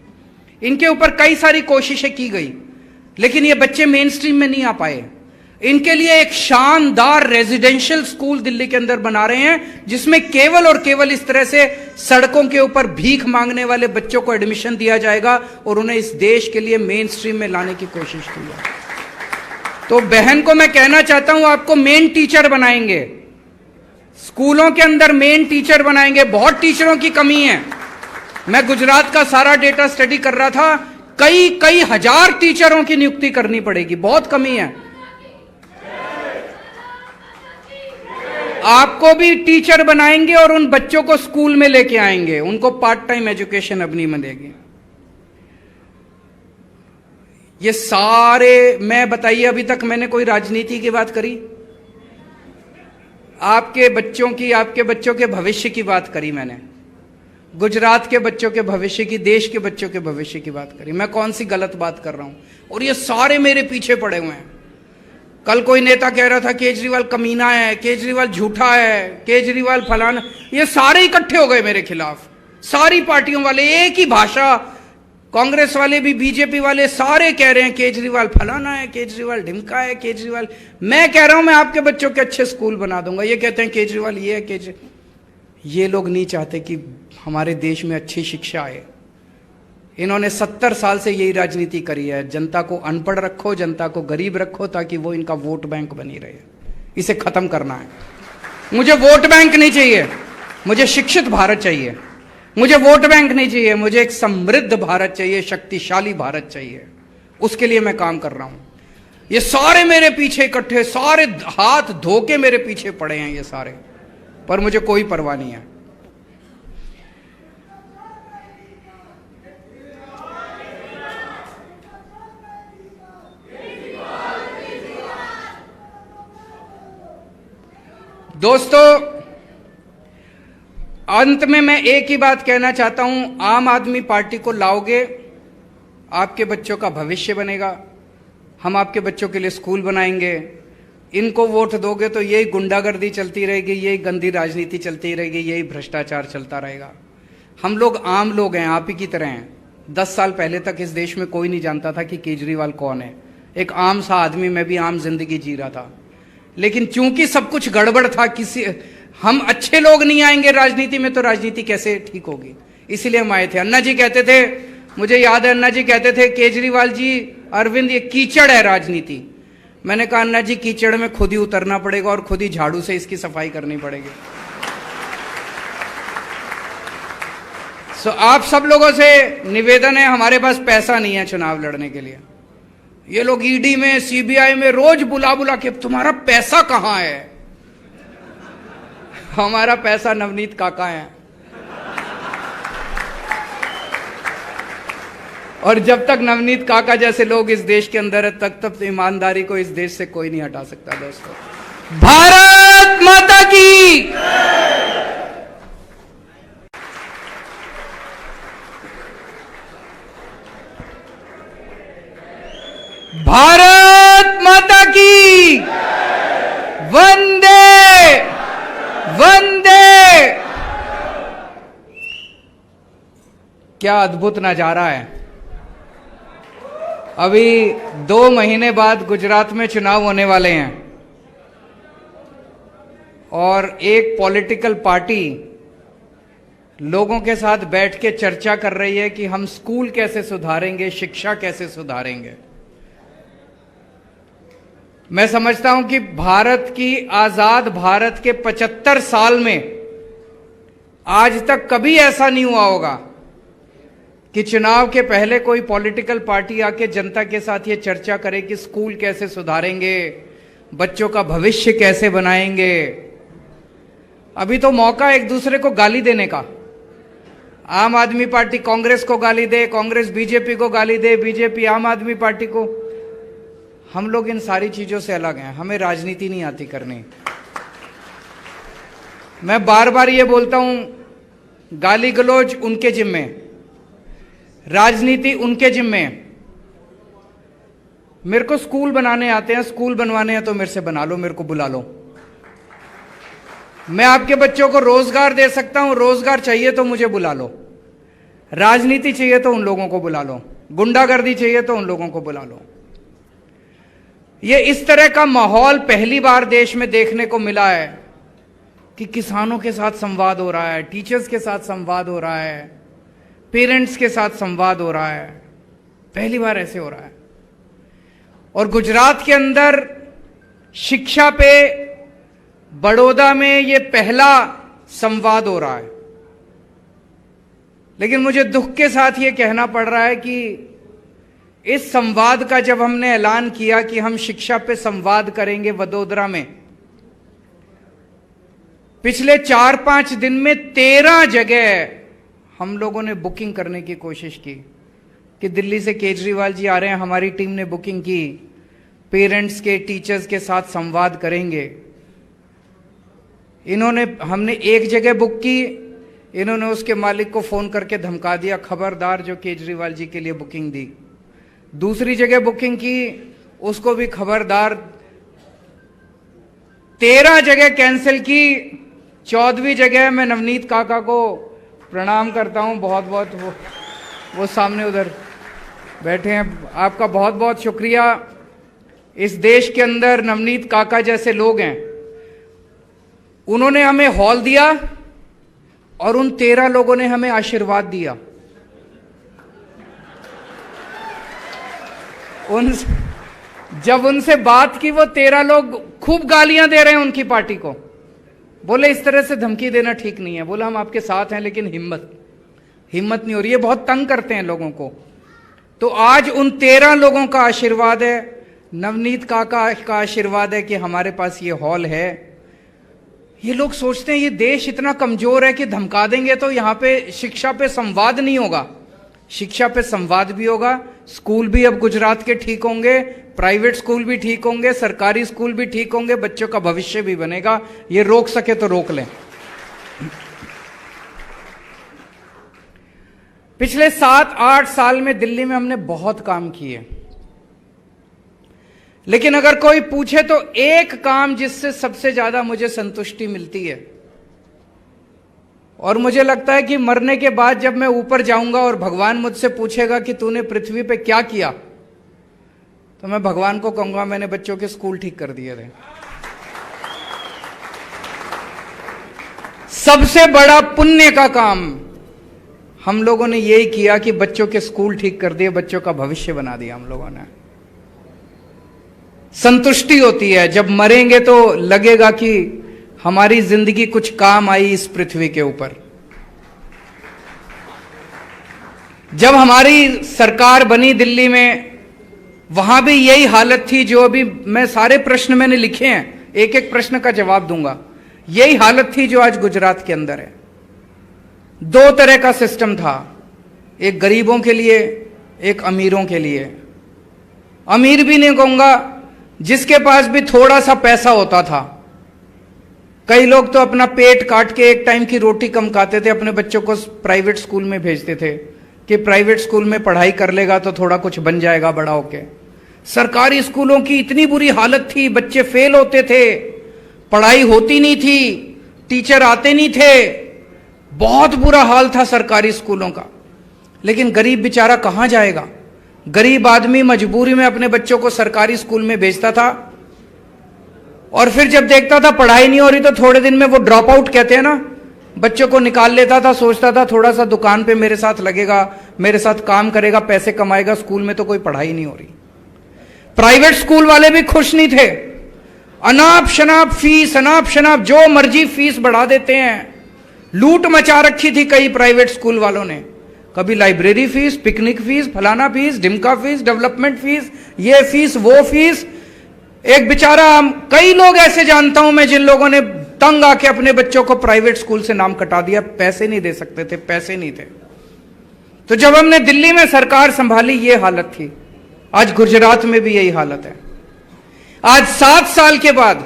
इनके ऊपर कई सारी कोशिशें की गई, लेकिन ये बच्चे मेन स्ट्रीम में नहीं आ पाए। इनके लिए एक शानदार रेजिडेंशियल स्कूल दिल्ली के अंदर बना रहे हैं, जिसमें केवल और केवल इस तरह से सड़कों के ऊपर भीख मांगने वाले बच्चों को एडमिशन दिया जाएगा और उन्हें इस देश के लिए मेन स्ट्रीम में लाने की कोशिश की है। तो बहन को मैं कहना चाहता हूं, आपको मेन टीचर बनाएंगे, स्कूलों के अंदर मेन टीचर बनाएंगे। बहुत टीचरों की कमी है। मैं गुजरात का सारा डेटा स्टडी कर रहा था, कई हजार टीचरों की नियुक्ति करनी पड़ेगी, बहुत कमी है। आपको भी टीचर बनाएंगे और उन बच्चों को स्कूल में लेके आएंगे, उनको पार्ट टाइम एजुकेशन अब नहीं मिलेगी। ये सारे, मैं बताइए, अभी तक मैंने कोई राजनीति की बात करी? आपके बच्चों के भविष्य की बात करी मैंने, गुजरात के बच्चों के भविष्य की, देश के बच्चों के भविष्य की बात करी। मैं कौन सी गलत बात कर रहा हूं? और ये सारे मेरे पीछे पड़े हुए हैं। कल कोई नेता कह रहा था केजरीवाल कमीना है, केजरीवाल झूठा है, केजरीवाल फलाना। ये सारे इकट्ठे हो गए मेरे खिलाफ, सारी पार्टियों वाले, एक ही भाषा। कांग्रेस वाले भी, बीजेपी वाले, सारे कह रहे हैं केजरीवाल फलाना है, केजरीवाल ढिमका है, केजरीवाल। मैं कह रहा हूं मैं आपके बच्चों के अच्छे स्कूल बना दूंगा। ये कहते हैं केजरीवाल ये है, ये लोग नहीं चाहते कि हमारे देश में अच्छी शिक्षा आए। इन्होंने 70 साल से यही राजनीति करी है, जनता को अनपढ़ रखो, जनता को गरीब रखो, ताकि वो इनका वोट बैंक बनी रहे। इसे खत्म करना है। मुझे वोट बैंक नहीं चाहिए, मुझे शिक्षित भारत चाहिए। मुझे वोट बैंक नहीं चाहिए, मुझे एक समृद्ध भारत चाहिए, शक्तिशाली भारत चाहिए। उसके लिए मैं काम कर रहा हूं। ये सारे मेरे पीछे इकट्ठे, सारे हाथ धो के मेरे पीछे पड़े हैं ये सारे, पर मुझे कोई परवाह नहीं है। दोस्तों, अंत में मैं एक ही बात कहना चाहता हूं, आम आदमी पार्टी को लाओगे, आपके बच्चों का भविष्य बनेगा। हम आपके बच्चों के लिए स्कूल बनाएंगे। इनको वोट दोगे तो यही गुंडागर्दी चलती रहेगी, यही गंदी राजनीति चलती रहेगी, यही भ्रष्टाचार चलता रहेगा। हम लोग आम लोग हैं, आप ही की तरह हैं। 10 साल पहले तक इस देश में कोई नहीं जानता था कि केजरीवाल कौन है। एक आम सा आदमी, मैं भी आम जिंदगी जी रहा था। लेकिन चूंकि सब कुछ गड़बड़ था, हम अच्छे लोग नहीं आएंगे राजनीति में तो राजनीति कैसे ठीक होगी, इसीलिए हम आए थे। अन्ना जी कहते थे, मुझे याद है, अन्ना जी कहते थे, केजरीवाल जी, अरविंद, ये कीचड़ है राजनीति। मैंने कहा, अन्ना जी, कीचड़ में खुद ही उतरना पड़ेगा और खुद ही झाड़ू से इसकी सफाई करनी पड़ेगी। आप सब लोगों से निवेदन है, हमारे पास पैसा नहीं है चुनाव लड़ने के लिए। ये लोग ईडी में, सीबीआई में रोज बुला बुला के, तुम्हारा पैसा कहां है? हमारा पैसा नवनीत काका है। और जब तक नवनीत काका जैसे लोग इस देश के अंदर है, तब ईमानदारी को इस देश से कोई नहीं हटा सकता। दोस्तों, भारत माता की। भारत माता की। वंदे वंदे। क्या अद्भुत नजारा है। अभी 2 महीने बाद गुजरात में चुनाव होने वाले हैं और एक पॉलिटिकल पार्टी लोगों के साथ बैठ के चर्चा कर रही है कि हम स्कूल कैसे सुधारेंगे, शिक्षा कैसे सुधारेंगे। मैं समझता हूं कि भारत की आजाद भारत के 75 साल में आज तक कभी ऐसा नहीं हुआ होगा कि चुनाव के पहले कोई पॉलिटिकल पार्टी आके जनता के साथ ये चर्चा करे कि स्कूल कैसे सुधारेंगे, बच्चों का भविष्य कैसे बनाएंगे। अभी तो मौका एक दूसरे को गाली देने का। आम आदमी पार्टी कांग्रेस को गाली दे, कांग्रेस बीजेपी को गाली दे, बीजेपी आम आदमी पार्टी को। हम लोग इन सारी चीजों से अलग हैं, हमें राजनीति नहीं आती करनी। मैं बार बार ये बोलता हूं, गाली गलौज उनके जिम्मे, राजनीति उनके जिम्मे। मेरे को स्कूल बनाने आते हैं, स्कूल बनवाने हैं तो मेरे से बना लो, मेरे को बुला लो। मैं आपके बच्चों को रोजगार दे सकता हूं, रोजगार चाहिए तो मुझे बुला लो। राजनीति चाहिए तो उन लोगों को बुला लो, गुंडागर्दी चाहिए तो उन लोगों को बुला लो। ये इस तरह का माहौल पहली बार देश में देखने को मिला है कि किसानों के साथ संवाद हो रहा है, टीचर्स के साथ संवाद हो रहा है, पेरेंट्स के साथ संवाद हो रहा है। पहली बार ऐसे हो रहा है। और गुजरात के अंदर शिक्षा पे बड़ौदा में ये पहला संवाद हो रहा है। लेकिन मुझे दुख के साथ ये कहना पड़ रहा है कि इस संवाद का जब हमने ऐलान किया कि हम शिक्षा पे संवाद करेंगे वडोदरा में, पिछले 4-5 दिन में 13 जगह हम लोगों ने बुकिंग करने की कोशिश की कि दिल्ली से केजरीवाल जी आ रहे हैं, हमारी टीम ने बुकिंग की, पेरेंट्स के, टीचर्स के साथ संवाद करेंगे। हमने एक जगह बुक की, इन्होंने उसके मालिक को फोन करके धमका दिया, खबरदार जो केजरीवाल जी के लिए बुकिंग दी। दूसरी जगह बुकिंग की, उसको भी खबरदार। 13 जगह कैंसिल की। 14वीं जगह मैं नवनीत काका को प्रणाम करता हूं बहुत बहुत। वो सामने उधर बैठे हैं। आपका बहुत बहुत शुक्रिया। इस देश के अंदर नवनीत काका जैसे लोग हैं, उन्होंने हमें हॉल दिया और उन 13 लोगों ने हमें आशीर्वाद दिया। जब उनसे बात की, वो 13 लोग खूब गालियां दे रहे हैं उनकी पार्टी को। बोले इस तरह से धमकी देना ठीक नहीं है। बोला हम आपके साथ हैं, लेकिन हिम्मत नहीं हो रही है, बहुत तंग करते हैं लोगों को। तो आज उन 13 लोगों का आशीर्वाद है, नवनीत काका का आशीर्वाद है कि हमारे पास ये हॉल है। ये लोग सोचते हैं ये देश इतना कमजोर है कि धमका देंगे तो यहां पे शिक्षा पे संवाद नहीं होगा। शिक्षा पे संवाद भी होगा। स्कूल भी अब गुजरात के ठीक होंगे, प्राइवेट स्कूल भी ठीक होंगे, सरकारी स्कूल भी ठीक होंगे, बच्चों का भविष्य भी बनेगा। ये रोक सके तो रोक लें। पिछले 7-8 साल में दिल्ली में हमने बहुत काम किए, लेकिन अगर कोई पूछे तो एक काम जिससे सबसे ज्यादा मुझे संतुष्टि मिलती है, और मुझे लगता है कि मरने के बाद जब मैं ऊपर जाऊंगा और भगवान मुझसे पूछेगा कि तूने पृथ्वी पे क्या किया, तो मैं भगवान को कहूंगा मैंने बच्चों के स्कूल ठीक कर दिए थे। सबसे बड़ा पुण्य का काम हम लोगों ने यही किया कि बच्चों के स्कूल ठीक कर दिए, बच्चों का भविष्य बना दिया हम लोगों ने। संतुष्टि होती है जब मरेंगे तो लगेगा कि हमारी जिंदगी कुछ काम आई इस पृथ्वी के ऊपर। जब हमारी सरकार बनी दिल्ली में, वहां भी यही हालत थी जो अभी मैं सारे प्रश्न मैंने लिखे हैं, एक एक प्रश्न का जवाब दूंगा। यही हालत थी जो आज गुजरात के अंदर है। दो तरह का सिस्टम था, एक गरीबों के लिए, एक अमीरों के लिए। अमीर भी नहीं कहूंगा, जिसके पास भी थोड़ा सा पैसा होता था। कई लोग तो अपना पेट काट के एक टाइम की रोटी कम खाते थे, अपने बच्चों को प्राइवेट स्कूल में भेजते थे कि प्राइवेट स्कूल में पढ़ाई कर लेगा तो थोड़ा कुछ बन जाएगा बड़ा होके। सरकारी स्कूलों की इतनी बुरी हालत थी, बच्चे फेल होते थे, पढ़ाई होती नहीं थी, टीचर आते नहीं थे, बहुत बुरा हाल था सरकारी स्कूलों का। लेकिन गरीब बेचारा कहां जाएगा? गरीब आदमी मजबूरी में अपने बच्चों को सरकारी स्कूल में भेजता था, और फिर जब देखता था पढ़ाई नहीं हो रही तो थोड़े दिन में वो ड्रॉप आउट कहते हैं ना, बच्चों को निकाल लेता था। सोचता था थोड़ा सा दुकान पे मेरे साथ लगेगा, मेरे साथ काम करेगा, पैसे कमाएगा, स्कूल में तो कोई पढ़ाई नहीं हो रही। प्राइवेट स्कूल वाले भी खुश नहीं थे। अनाप शनाप फीस, अनाप शनाप जो मर्जी फीस बढ़ा देते हैं। लूट मचा रखी थी कई प्राइवेट स्कूल वालों ने। कभी लाइब्रेरी फीस, पिकनिक फीस, फलाना फीस, ढिमका फीस, डेवलपमेंट फीस, ये फीस, वो फीस। एक बेचारा, कई लोग ऐसे जानता हूं मैं जिन लोगों ने तंग आके अपने बच्चों को प्राइवेट स्कूल से नाम कटा दिया। पैसे नहीं दे सकते थे, पैसे नहीं थे। तो जब हमने दिल्ली में सरकार संभाली ये हालत थी। आज गुजरात में भी यही हालत है। आज 7 साल के बाद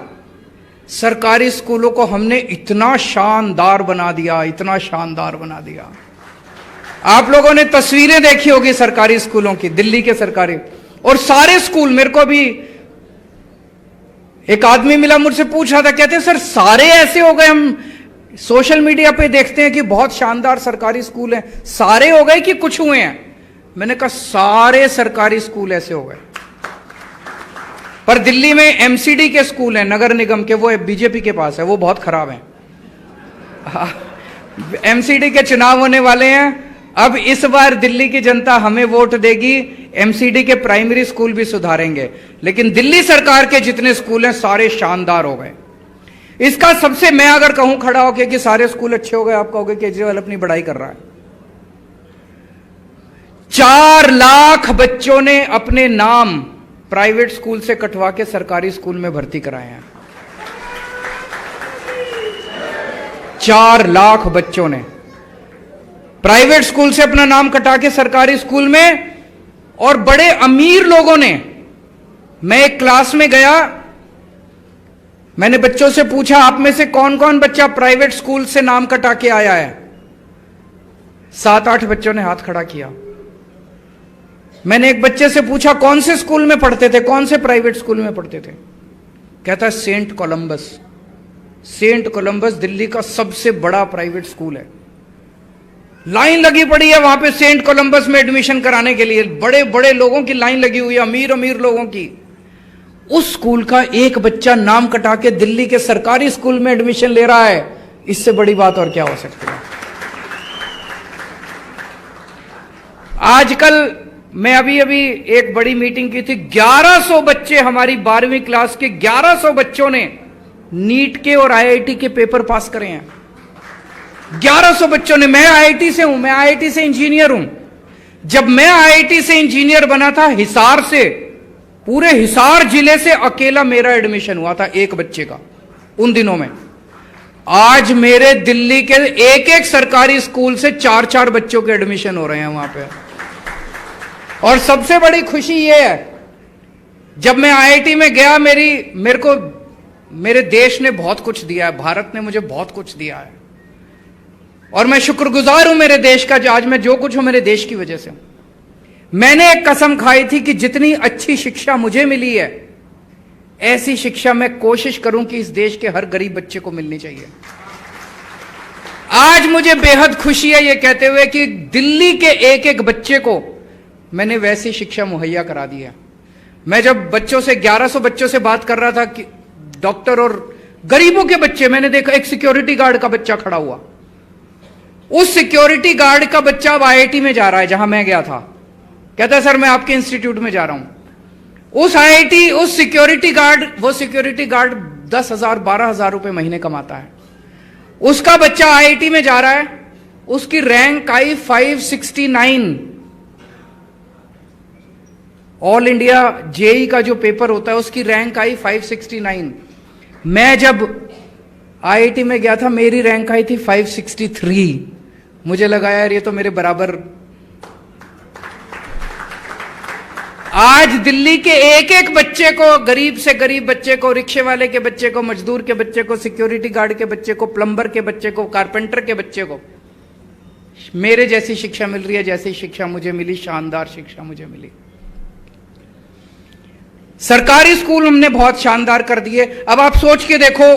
सरकारी स्कूलों को हमने इतना शानदार बना दिया, इतना शानदार बना दिया। आप लोगों ने तस्वीरें देखी होगी सरकारी स्कूलों की, दिल्ली के सरकारी, और सारे स्कूल। मेरे को भी एक आदमी मिला, मुझसे पूछ रहा था, कहते सर सारे ऐसे हो गए? हम सोशल मीडिया पे देखते हैं कि बहुत शानदार सरकारी स्कूल हैं, सारे हो गए कि कुछ हुए हैं? मैंने कहा सारे सरकारी स्कूल ऐसे हो गए। पर दिल्ली में एमसीडी के स्कूल हैं, नगर निगम के, वो बीजेपी के पास है, वो बहुत खराब हैं। एमसीडी के चुनाव होने वाले हैं। अब इस बार दिल्ली की जनता हमें वोट देगी, एमसीडी के प्राइमरी स्कूल भी सुधारेंगे। लेकिन दिल्ली सरकार के जितने स्कूल हैं सारे शानदार हो गए। इसका सबसे, मैं अगर कहूं खड़ा होकर कि सारे स्कूल अच्छे हो गए, आप कहोगे केजरीवाल अपनी बड़ाई कर रहा है। 4 लाख बच्चों ने अपने नाम प्राइवेट स्कूल से कटवा के सरकारी स्कूल में भर्ती कराए हैं। 4 लाख बच्चों ने प्राइवेट स्कूल से अपना नाम कटा के सरकारी स्कूल में, और बड़े अमीर लोगों ने। मैं एक क्लास में गया, मैंने बच्चों से पूछा आप में से कौन कौन बच्चा प्राइवेट स्कूल से नाम कटा के आया है? 7-8 बच्चों ने हाथ खड़ा किया। मैंने एक बच्चे से पूछा कौन से स्कूल में पढ़ते थे, कौन से प्राइवेट स्कूल में पढ़ते थे? कहता Saint Columbus. Saint Columbus Delhi का सबसे बड़ा प्राइवेट स्कूल है। लाइन लगी पड़ी है वहां पे सेंट कोलंबस में एडमिशन कराने के लिए। बड़े बड़े लोगों की लाइन लगी हुई है, अमीर अमीर लोगों की। उस स्कूल का एक बच्चा नाम कटा के दिल्ली के सरकारी स्कूल में एडमिशन ले रहा है। इससे बड़ी बात और क्या हो सकती है? आजकल मैं अभी एक बड़ी मीटिंग की थी, 1100 बच्चे, हमारी 12वीं क्लास के 1100 बच्चों ने नीट के और आईआईटी के पेपर पास करे हैं। 1100 बच्चों ने। मैं आईआईटी से हूं, मैं आईआईटी से इंजीनियर हूं। जब मैं आईआईटी से इंजीनियर बना था, हिसार से, पूरे हिसार जिले से अकेला मेरा एडमिशन हुआ था एक बच्चे का उन दिनों में। आज मेरे दिल्ली के एक एक सरकारी स्कूल से 4-4 बच्चों के एडमिशन हो रहे हैं वहां पे। और सबसे बड़ी खुशी यह है, जब मैं आईआईटी में गया, मेरे को मेरे देश ने बहुत कुछ दिया है, भारत ने मुझे बहुत कुछ दिया है, और मैं शुक्रगुजार हूं मेरे देश का। आज मैं जो कुछ हूं मेरे देश की वजह से। मैंने एक कसम खाई थी कि जितनी अच्छी शिक्षा मुझे मिली है, ऐसी शिक्षा मैं कोशिश करूं कि इस देश के हर गरीब बच्चे को मिलनी चाहिए। आज मुझे बेहद खुशी है ये कहते हुए कि दिल्ली के एक एक बच्चे को मैंने वैसी शिक्षा मुहैया करा दी है। मैं जब बच्चों से 1100 बच्चों से बात कर रहा था कि डॉक्टर और गरीबों के बच्चे, मैंने देखा एक सिक्योरिटी गार्ड का बच्चा खड़ा हुआ। उस सिक्योरिटी गार्ड का बच्चा अब आईआईटी में जा रहा है जहां मैं गया था। कहता है सर मैं आपके इंस्टीट्यूट में जा रहा हूं। उस सिक्योरिटी गार्ड 10,000 12,000 रुपए महीने कमाता है। उसका बच्चा आईआईटी में जा रहा है, उसकी रैंक आई 569। ऑल इंडिया जेई का जो पेपर होता है उसकी रैंक आई 569। मैं जब आईआईटी में गया था, मेरी रैंक आई थी 563। मुझे लगा यार ये तो मेरे बराबर। आज दिल्ली के एक एक बच्चे को, गरीब से गरीब बच्चे को, रिक्शे वाले के बच्चे को, मजदूर के बच्चे को, सिक्योरिटी गार्ड के बच्चे को, प्लम्बर के बच्चे को, कारपेंटर के बच्चे को मेरे जैसी शिक्षा मिल रही है, जैसी शिक्षा मुझे मिली, शानदार शिक्षा मुझे मिली। सरकारी स्कूल हमने बहुत शानदार कर दिए। अब आप सोच के देखो,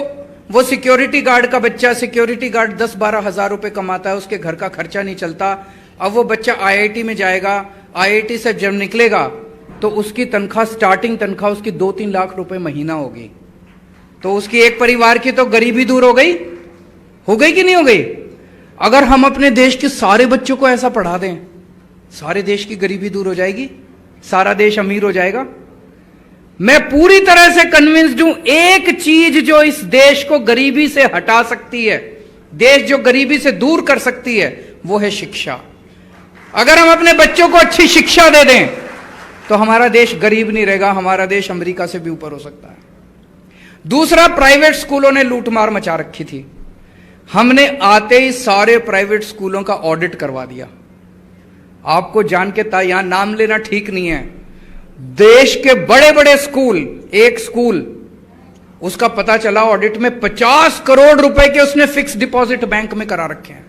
वो सिक्योरिटी गार्ड का बच्चा, सिक्योरिटी गार्ड 10-12 हजार रुपए कमाता है, उसके घर का खर्चा नहीं चलता। अब वो बच्चा आईआईटी में जाएगा, आईआईटी से जब निकलेगा तो उसकी तनख्वाह, स्टार्टिंग तनख्वाह उसकी 2-3 लाख रुपए महीना होगी। तो उसकी एक परिवार की तो गरीबी दूर हो गई कि नहीं हो गई? अगर हम अपने देश के सारे बच्चों को ऐसा पढ़ा दें, सारे देश की गरीबी दूर हो जाएगी, सारा देश अमीर हो जाएगा। मैं पूरी तरह से कन्विंस्ड हूं, एक चीज जो इस देश को गरीबी से हटा सकती है, देश जो गरीबी से दूर कर सकती है, वो है शिक्षा। अगर हम अपने बच्चों को अच्छी शिक्षा दे दें तो हमारा देश गरीब नहीं रहेगा, हमारा देश अमेरिका से भी ऊपर हो सकता है। दूसरा, प्राइवेट स्कूलों ने लूटमार मचा रखी थी। हमने आते ही सारे प्राइवेट स्कूलों का ऑडिट करवा दिया। आपको जान के यहां नाम लेना ठीक नहीं है, देश के बड़े बड़े स्कूल, एक स्कूल उसका पता चला ऑडिट में 50 करोड़ रुपए के उसने फिक्स डिपॉजिट बैंक में करा रखे हैं।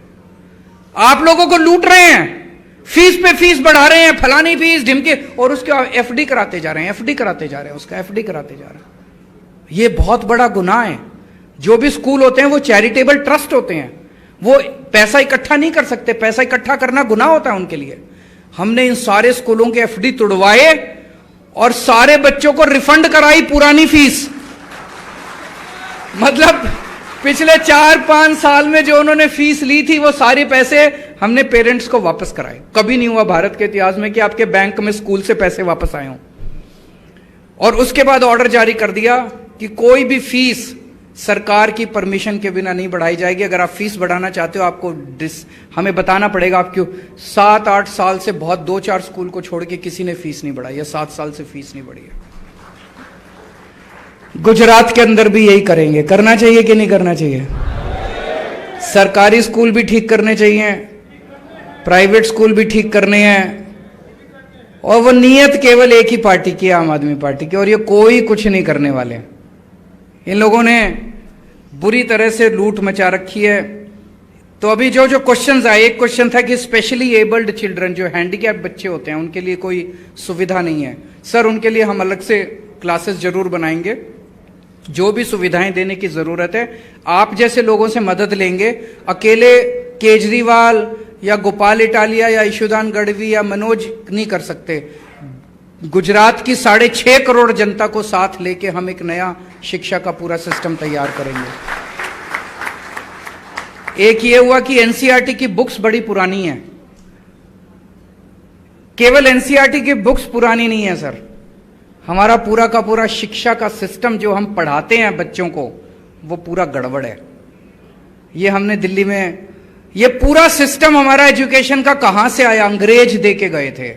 आप लोगों को लूट रहे हैं, फीस पे फीस बढ़ा रहे हैं, फलानी फीस ढिमके, और उसके एफडी कराते जा रहे हैं, एफडी कराते जा रहे हैं, उसका एफडी कराते जा रहे हैं। ये बहुत बड़ा गुनाह है। जो भी स्कूल होते हैं वो चैरिटेबल ट्रस्ट होते हैं, वो पैसा इकट्ठा नहीं कर सकते, पैसा इकट्ठा करना गुनाह होता है उनके लिए। हमने इन सारे स्कूलों के एफडी तुड़वाए और सारे बच्चों को रिफंड कराई पुरानी फीस। मतलब पिछले 4-5 साल में जो उन्होंने फीस ली थी, वो सारे पैसे हमने पेरेंट्स को वापस कराए। कभी नहीं हुआ भारत के इतिहास में कि आपके बैंक में स्कूल से पैसे वापस आए हों। और उसके बाद ऑर्डर जारी कर दिया कि कोई भी फीस सरकार की परमिशन के बिना नहीं बढ़ाई जाएगी। अगर आप फीस बढ़ाना चाहते हो, आपको हमें बताना पड़ेगा। आप क्यों 7-8 साल से बहुत 2-4 स्कूल को छोड़ के किसी ने फीस नहीं बढ़ाई है, 7 साल से फीस नहीं बढ़ी है। गुजरात के अंदर भी यही करेंगे। करना चाहिए कि नहीं करना चाहिए? सरकारी स्कूल भी ठीक करने चाहिए, प्राइवेट स्कूल भी ठीक करने हैं। और वो नीयत केवल एक ही पार्टी की, आम आदमी पार्टी की, और ये कोई कुछ नहीं करने वाले। इन लोगों ने बुरी तरह से लूट मचा रखी है। तो अभी जो क्वेश्चंस आए, एक क्वेश्चन था कि स्पेशली एबल्ड चिल्ड्रन, जो हैंडीकैप बच्चे होते हैं, उनके लिए कोई सुविधा नहीं है। सर, उनके लिए हम अलग से क्लासेस जरूर बनाएंगे, जो भी सुविधाएं देने की जरूरत है आप जैसे लोगों से मदद लेंगे। अकेले केजरीवाल या गोपाल इटालिया या ईशुदान गढ़वी या मनोज नहीं कर सकते। गुजरात की 6.5 करोड़ जनता को साथ लेके हम एक नया शिक्षा का पूरा सिस्टम तैयार करेंगे। एक ये हुआ कि एनसीईआरटी की बुक्स बड़ी पुरानी है। केवल एनसीईआरटी की बुक्स पुरानी नहीं है सर, हमारा पूरा का पूरा शिक्षा का सिस्टम जो हम पढ़ाते हैं बच्चों को, वो पूरा गड़बड़ है। ये हमने दिल्ली में, ये पूरा सिस्टम हमारा एजुकेशन का कहां से आया? अंग्रेज दे के गए थे।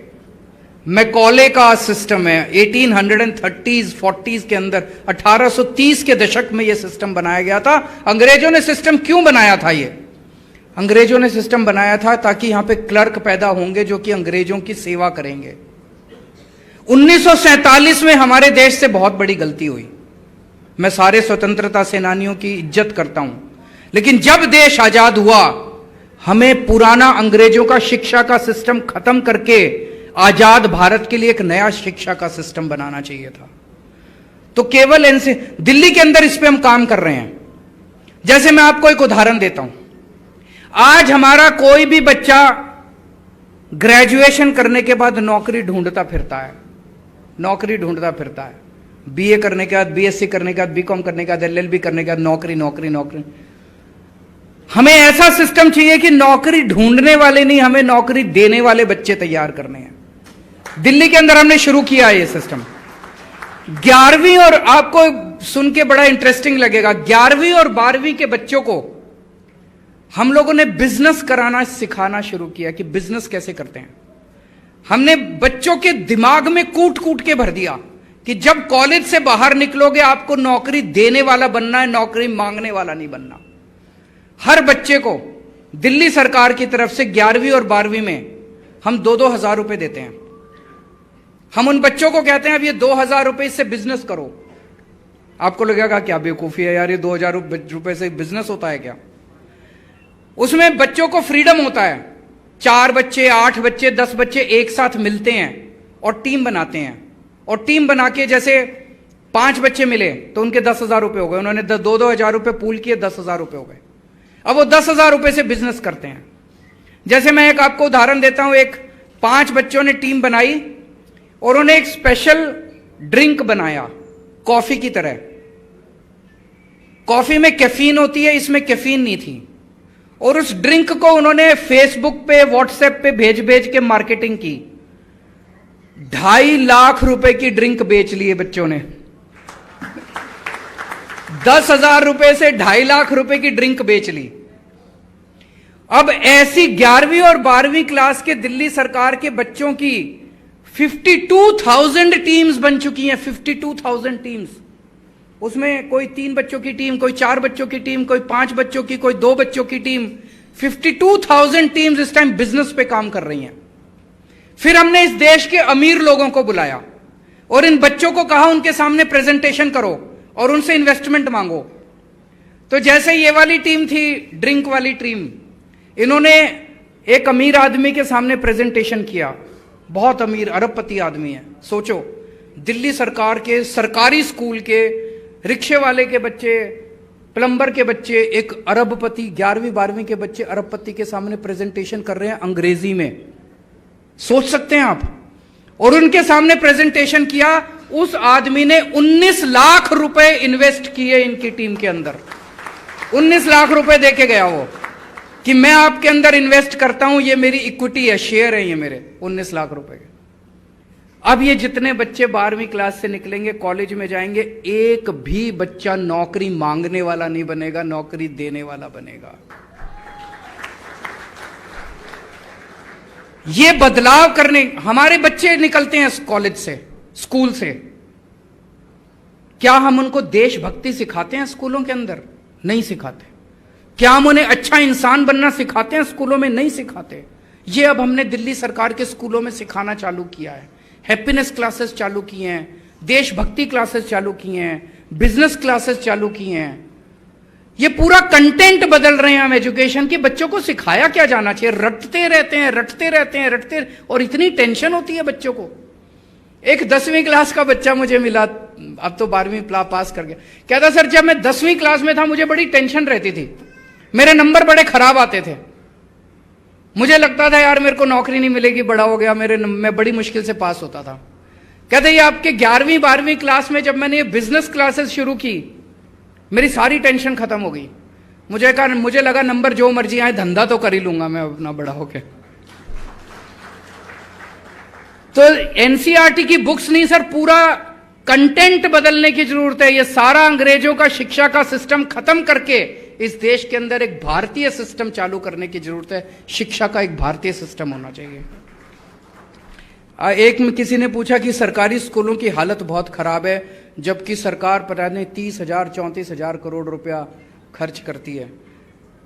मैकॉले का सिस्टम है। 1830s 40s के अंदर 1830 के दशक में यह सिस्टम बनाया गया था। अंग्रेजों ने सिस्टम क्यों बनाया था? ये अंग्रेजों ने सिस्टम बनाया था ताकि यहां पे क्लर्क पैदा होंगे जो कि अंग्रेजों की सेवा करेंगे। 1947 में हमारे देश से बहुत बड़ी गलती हुई। मैं सारे स्वतंत्रता सेनानियों की इज्जत करता हूं, लेकिन जब देश आजाद हुआ, हमें पुराना अंग्रेजों का शिक्षा का सिस्टम खत्म करके आजाद भारत के लिए एक नया शिक्षा का सिस्टम बनाना चाहिए था। तो केवल इनसे दिल्ली के अंदर इस पे हम काम कर रहे हैं। जैसे मैं आपको एक उदाहरण देता हूं, आज हमारा कोई भी बच्चा ग्रेजुएशन करने के बाद नौकरी ढूंढता फिरता है, नौकरी ढूंढता फिरता है। बीए करने के बाद, बीएससी करने के बाद, बीकॉम करने के बाद, एलएलबी करने के बाद नौकरी नौकरी नौकरी। हमें ऐसा सिस्टम चाहिए कि नौकरी ढूंढने वाले नहीं, हमें नौकरी देने वाले बच्चे तैयार करने हैं। दिल्ली के अंदर हमने शुरू किया है ये सिस्टम। 11वीं, और आपको सुन के बड़ा इंटरेस्टिंग लगेगा, 11वीं और 12वीं के बच्चों को हम लोगों ने बिजनेस कराना सिखाना शुरू किया कि बिजनेस कैसे करते हैं। हमने बच्चों के दिमाग में कूट कूट के भर दिया कि जब कॉलेज से बाहर निकलोगे आपको नौकरी देने वाला बनना है, नौकरी मांगने वाला नहीं बनना। हर बच्चे को दिल्ली सरकार की तरफ से 11वीं और 12वीं में हम 2-2 हजार रुपए देते हैं। हम उन बच्चों को कहते हैं अब ये 2,000 रुपए इससे बिजनेस करो। आपको लगेगा क्या बेवकूफी है यार, ये 2,000 रुपए से बिजनेस होता है क्या? उसमें बच्चों को फ्रीडम होता है। 4 बच्चे, 8 बच्चे, 10 बच्चे एक साथ मिलते हैं और टीम बनाते हैं, और टीम बना के जैसे 5 बच्चे मिले तो उनके 10,000 रुपए हो गए, उन्होंने 2-2 हजार रुपए पूल किए, 10,000 रुपए हो गए। अब वो 10,000 रुपए से बिजनेस करते हैं। जैसे मैं एक आपको उदाहरण देता हूं, एक 5 बच्चों ने टीम बनाई और उन्होंने एक स्पेशल ड्रिंक बनाया कॉफी की तरह। कॉफी में कैफीन होती है, इसमें कैफीन नहीं थी, और उस ड्रिंक को उन्होंने फेसबुक पे, व्हाट्सएप पे भेज भेज के मार्केटिंग की। 2.5 लाख रुपए की ड्रिंक बेच लिए बच्चों ने। 10,000 रुपए से 2.5 लाख रुपए की ड्रिंक बेच ली। अब ऐसी 11वीं और 12वीं क्लास के दिल्ली सरकार के बच्चों की 52,000 टीम्स बन चुकी हैं। 52,000 टीम्स। उसमें कोई 3 बच्चों की टीम, कोई 4 बच्चों की टीम, कोई 5 बच्चों की, कोई 2 बच्चों की टीम। 52,000 टीम्स इस टाइम बिजनेस पे काम कर रही हैं। फिर हमने इस देश के अमीर लोगों को बुलाया और इन बच्चों को कहा उनके सामने प्रेजेंटेशन करो और उनसे इन्वेस्टमेंट मांगो। तो जैसे ये वाली टीम थी, ड्रिंक वाली टीम, इन्होंने एक अमीर आदमी के सामने प्रेजेंटेशन किया। बहुत अमीर अरबपति आदमी है। सोचो, दिल्ली सरकार के सरकारी स्कूल के रिक्शे वाले के बच्चे, प्लम्बर के बच्चे, एक अरबपति, 11वीं 12वीं के बच्चे अरबपति के सामने प्रेजेंटेशन कर रहे हैं अंग्रेजी में। सोच सकते हैं आप? और उनके सामने प्रेजेंटेशन किया। उस आदमी ने 19 लाख रुपए इन्वेस्ट किए इनकी टीम के अंदर। 19 लाख रुपए देके गया वो कि मैं आपके अंदर इन्वेस्ट करता हूं, ये मेरी इक्विटी है, शेयर है ये मेरे। 19 लाख रुपए के। अब ये जितने बच्चे 12वीं क्लास से निकलेंगे, कॉलेज में जाएंगे, एक भी बच्चा नौकरी मांगने वाला नहीं बनेगा, नौकरी देने वाला बनेगा। ये बदलाव करने हमारे बच्चे निकलते हैं कॉलेज से, स्कूल से। क्या हम उनको देशभक्ति सिखाते हैं स्कूलों के अंदर? नहीं सिखाते। क्या हम उन्हें अच्छा इंसान बनना सिखाते हैं स्कूलों में? नहीं सिखाते। ये अब हमने दिल्ली सरकार के स्कूलों में सिखाना चालू किया है। हैप्पीनेस क्लासेस चालू की हैं, देशभक्ति क्लासेस चालू की हैं, बिजनेस क्लासेस चालू की हैं। ये पूरा कंटेंट बदल रहे हैं हम एजुकेशन की। बच्चों को सिखाया क्या जाना चाहिए? रटते रहते हैं, रटते रहते हैं, रटते, और इतनी टेंशन होती है बच्चों को। एक 10वीं क्लास का बच्चा मुझे मिला, अब तो 12वीं पास कर गया। कहता सर, जब मैं 10वीं क्लास में था मुझे बड़ी टेंशन रहती थी, मेरे नंबर बड़े खराब आते थे, मुझे लगता था यार मेरे को नौकरी नहीं मिलेगी, बड़ा हो गया, मैं बड़ी मुश्किल से पास होता था। कहते ये आपके 11वीं 12वीं क्लास में जब मैंने ये बिजनेस क्लासेस शुरू की, मेरी सारी टेंशन खत्म हो गई। मुझे लगा नंबर जो मर्जी आए, धंधा तो कर ही लूंगा मैं अपना बड़ा होके। तो एनसीईआरटी की बुक्स नहीं सर, पूरा कंटेंट बदलने की जरूरत है। ये सारा अंग्रेजों का शिक्षा का सिस्टम खत्म करके इस देश के अंदर एक भारतीय सिस्टम चालू करने की जरूरत है। शिक्षा का एक भारतीय सिस्टम होना चाहिए। एक में किसी ने पूछा कि सरकारी स्कूलों की हालत बहुत खराब है, जबकि सरकार पता नहीं 30,000 34,000 करोड़ रुपया खर्च करती है।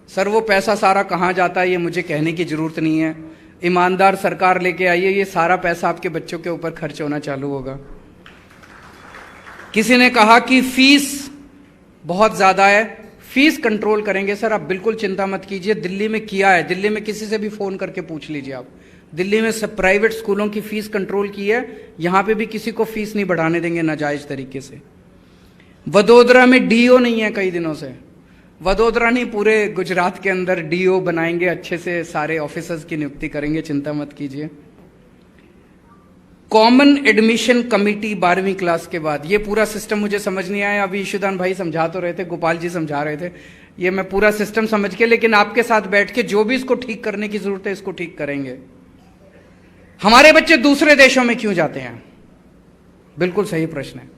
सर वो पैसा सारा कहाँ जाता है ये मुझे कहने की जरूरत नहीं है। ईमानदार सरकार लेके आइए, ये सारा पैसा आपके बच्चों के ऊपर खर्च होना चालू होगा। किसी ने कहा कि फीस बहुत ज्यादा है, फीस कंट्रोल करेंगे। सर आप बिल्कुल चिंता मत कीजिए, दिल्ली में किया है। दिल्ली में किसी से भी फोन करके पूछ लीजिए आप, दिल्ली में सब प्राइवेट स्कूलों की फीस कंट्रोल की है। यहां पे भी किसी को फीस नहीं बढ़ाने देंगे नाजायज तरीके से। वडोदरा में डीओ नहीं है कई दिनों से। वडोदरा नहीं, पूरे गुजरात के अंदर डीओ बनाएंगे, अच्छे से सारे ऑफिसर्स की नियुक्ति करेंगे, चिंता मत कीजिए। कॉमन एडमिशन कमेटी 12वीं क्लास के बाद, ये पूरा सिस्टम मुझे समझ नहीं आया। अभी ईशुदान भाई समझा तो रहे थे, गोपाल जी समझा रहे थे, ये मैं पूरा सिस्टम समझ के, लेकिन आपके साथ बैठ के जो भी इसको ठीक करने की जरूरत है इसको ठीक करेंगे। हमारे बच्चे दूसरे देशों में क्यों जाते हैं? बिल्कुल सही प्रश्न है।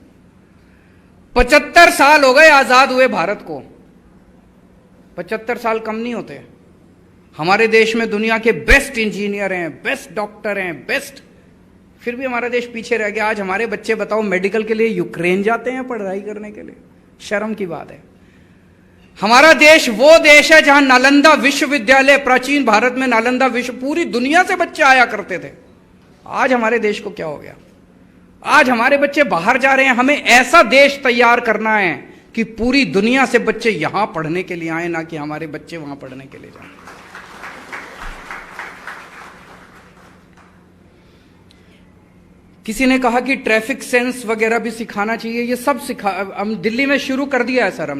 75 साल हो गए आजाद हुए भारत को। 75 साल कम नहीं होते। हमारे देश में दुनिया के बेस्ट इंजीनियर हैं, बेस्ट डॉक्टर हैं, बेस्ट फिर भी हमारा देश पीछे रह गया। आज हमारे बच्चे बताओ मेडिकल के लिए यूक्रेन जाते हैं पढ़ाई करने के लिए, शर्म की बात है। हमारा देश वो देश है जहां नालंदा विश्वविद्यालय, प्राचीन भारत में नालंदा विश्व, पूरी दुनिया से बच्चे आया करते थे। आज हमारे देश को क्या हो गया? आज हमारे बच्चे बाहर जा रहे हैं। हमें ऐसा देश तैयार करना है कि पूरी दुनिया से बच्चे यहां पढ़ने के लिए आए, ना कि हमारे बच्चे वहां पढ़ने के लिए जाएं। किसी ने कहा कि ट्रैफिक सेंस वगैरह भी सिखाना चाहिए। ये सब हम दिल्ली में शुरू कर दिया है सर।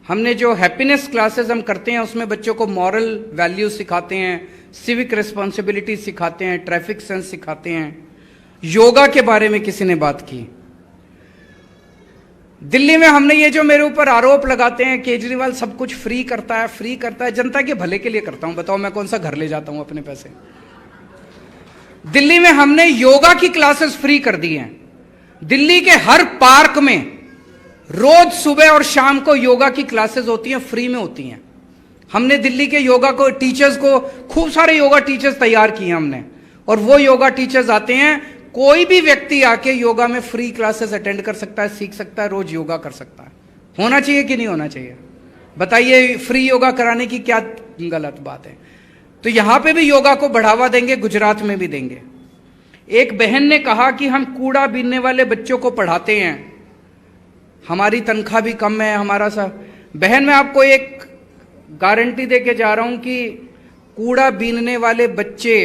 हमने जो हैप्पीनेस क्लासेस हम करते हैं उसमें बच्चों को मॉरल वैल्यूज सिखाते हैं, सिविक रिस्पॉन्सिबिलिटी सिखाते हैं, ट्रैफिक सेंस सिखाते हैं। योगा के बारे में किसी ने बात की। दिल्ली में हमने ये जो मेरे ऊपर आरोप लगाते हैं केजरीवाल सब कुछ फ्री करता है, जनता के भले के लिए करता हूं। बताओ मैं कौन सा घर ले जाता हूं अपने पैसे? दिल्ली में हमने योगा की क्लासेस फ्री कर दी हैं। दिल्ली के हर पार्क में रोज सुबह और शाम को योगा की क्लासेस होती हैं, फ्री में होती हैं। हमने दिल्ली के योगा को टीचर्स को, खूब सारे योगा टीचर्स तैयार किए हमने, और वो योगा टीचर्स आते हैं। कोई भी व्यक्ति आके योगा में फ्री क्लासेस अटेंड कर सकता है, सीख सकता है, रोज योगा कर सकता है। होना चाहिए कि नहीं होना चाहिए? बताइए, फ्री योगा कराने की क्या गलत बात है? तो यहां पे भी योगा को बढ़ावा देंगे, गुजरात में भी देंगे। एक बहन ने कहा कि हम कूड़ा बीनने वाले बच्चों को पढ़ाते हैं, हमारी तनख्वाह भी कम है, हमारा सा। बहन, मैं आपको एक गारंटी देके जा रहा हूं कि कूड़ा बीनने वाले बच्चे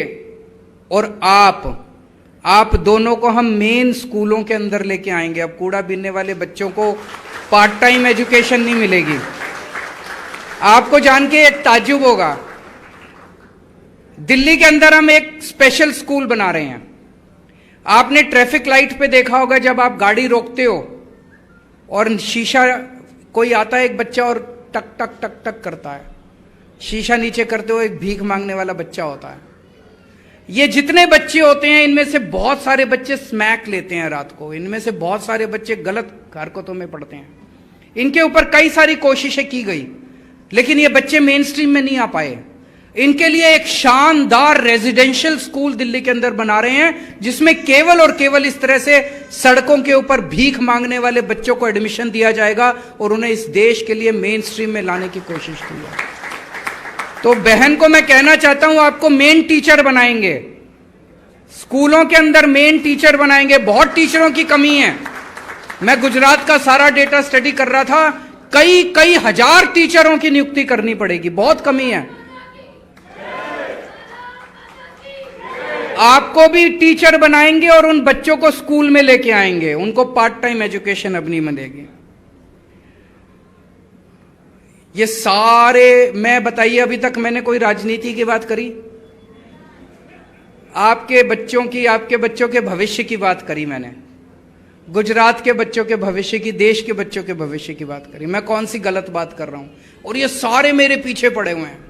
और आप दोनों को हम मेन स्कूलों के अंदर लेके आएंगे। अब कूड़ा बीनने वाले बच्चों को पार्ट टाइम एजुकेशन नहीं मिलेगी। आपको जान के एक ताज्जुब होगा, दिल्ली के अंदर हम एक स्पेशल स्कूल बना रहे हैं। आपने ट्रैफिक लाइट पे देखा होगा, जब आप गाड़ी रोकते हो और शीशा, कोई आता है एक बच्चा और टक टक टक टक करता है, शीशा नीचे करते हो, एक भीख मांगने वाला बच्चा होता है। ये जितने बच्चे होते हैं, इनमें से बहुत सारे बच्चे स्मैक लेते हैं रात को, इनमें से बहुत सारे बच्चे गलत हरकतों में पड़ते हैं। इनके ऊपर कई सारी कोशिशें की गई, लेकिन ये बच्चे मेन स्ट्रीम में नहीं आ पाए। इनके लिए एक शानदार रेजिडेंशियल स्कूल दिल्ली के अंदर बना रहे हैं, जिसमें केवल और केवल इस तरह से सड़कों के ऊपर भीख मांगने वाले बच्चों को एडमिशन दिया जाएगा और उन्हें इस देश के लिए मेन स्ट्रीम में लाने की कोशिश की है। तो बहन को मैं कहना चाहता हूं, आपको मेन टीचर बनाएंगे, स्कूलों के अंदर मेन टीचर बनाएंगे। बहुत टीचरों की कमी है। मैं गुजरात का सारा डेटा स्टडी कर रहा था, कई हजार टीचरों की नियुक्ति करनी पड़ेगी, बहुत कमी है। आपको भी टीचर बनाएंगे और उन बच्चों को स्कूल में लेके आएंगे, उनको पार्ट टाइम एजुकेशन अब नहीं मिलेगी। ये सारे, मैं बताइए, अभी तक मैंने कोई राजनीति की बात करी? आपके बच्चों के भविष्य की बात करी मैंने, गुजरात के बच्चों के भविष्य की, देश के बच्चों के भविष्य की बात करी। मैं कौन सी गलत बात कर रहा हूं? और ये सारे मेरे पीछे पड़े हुए हैं।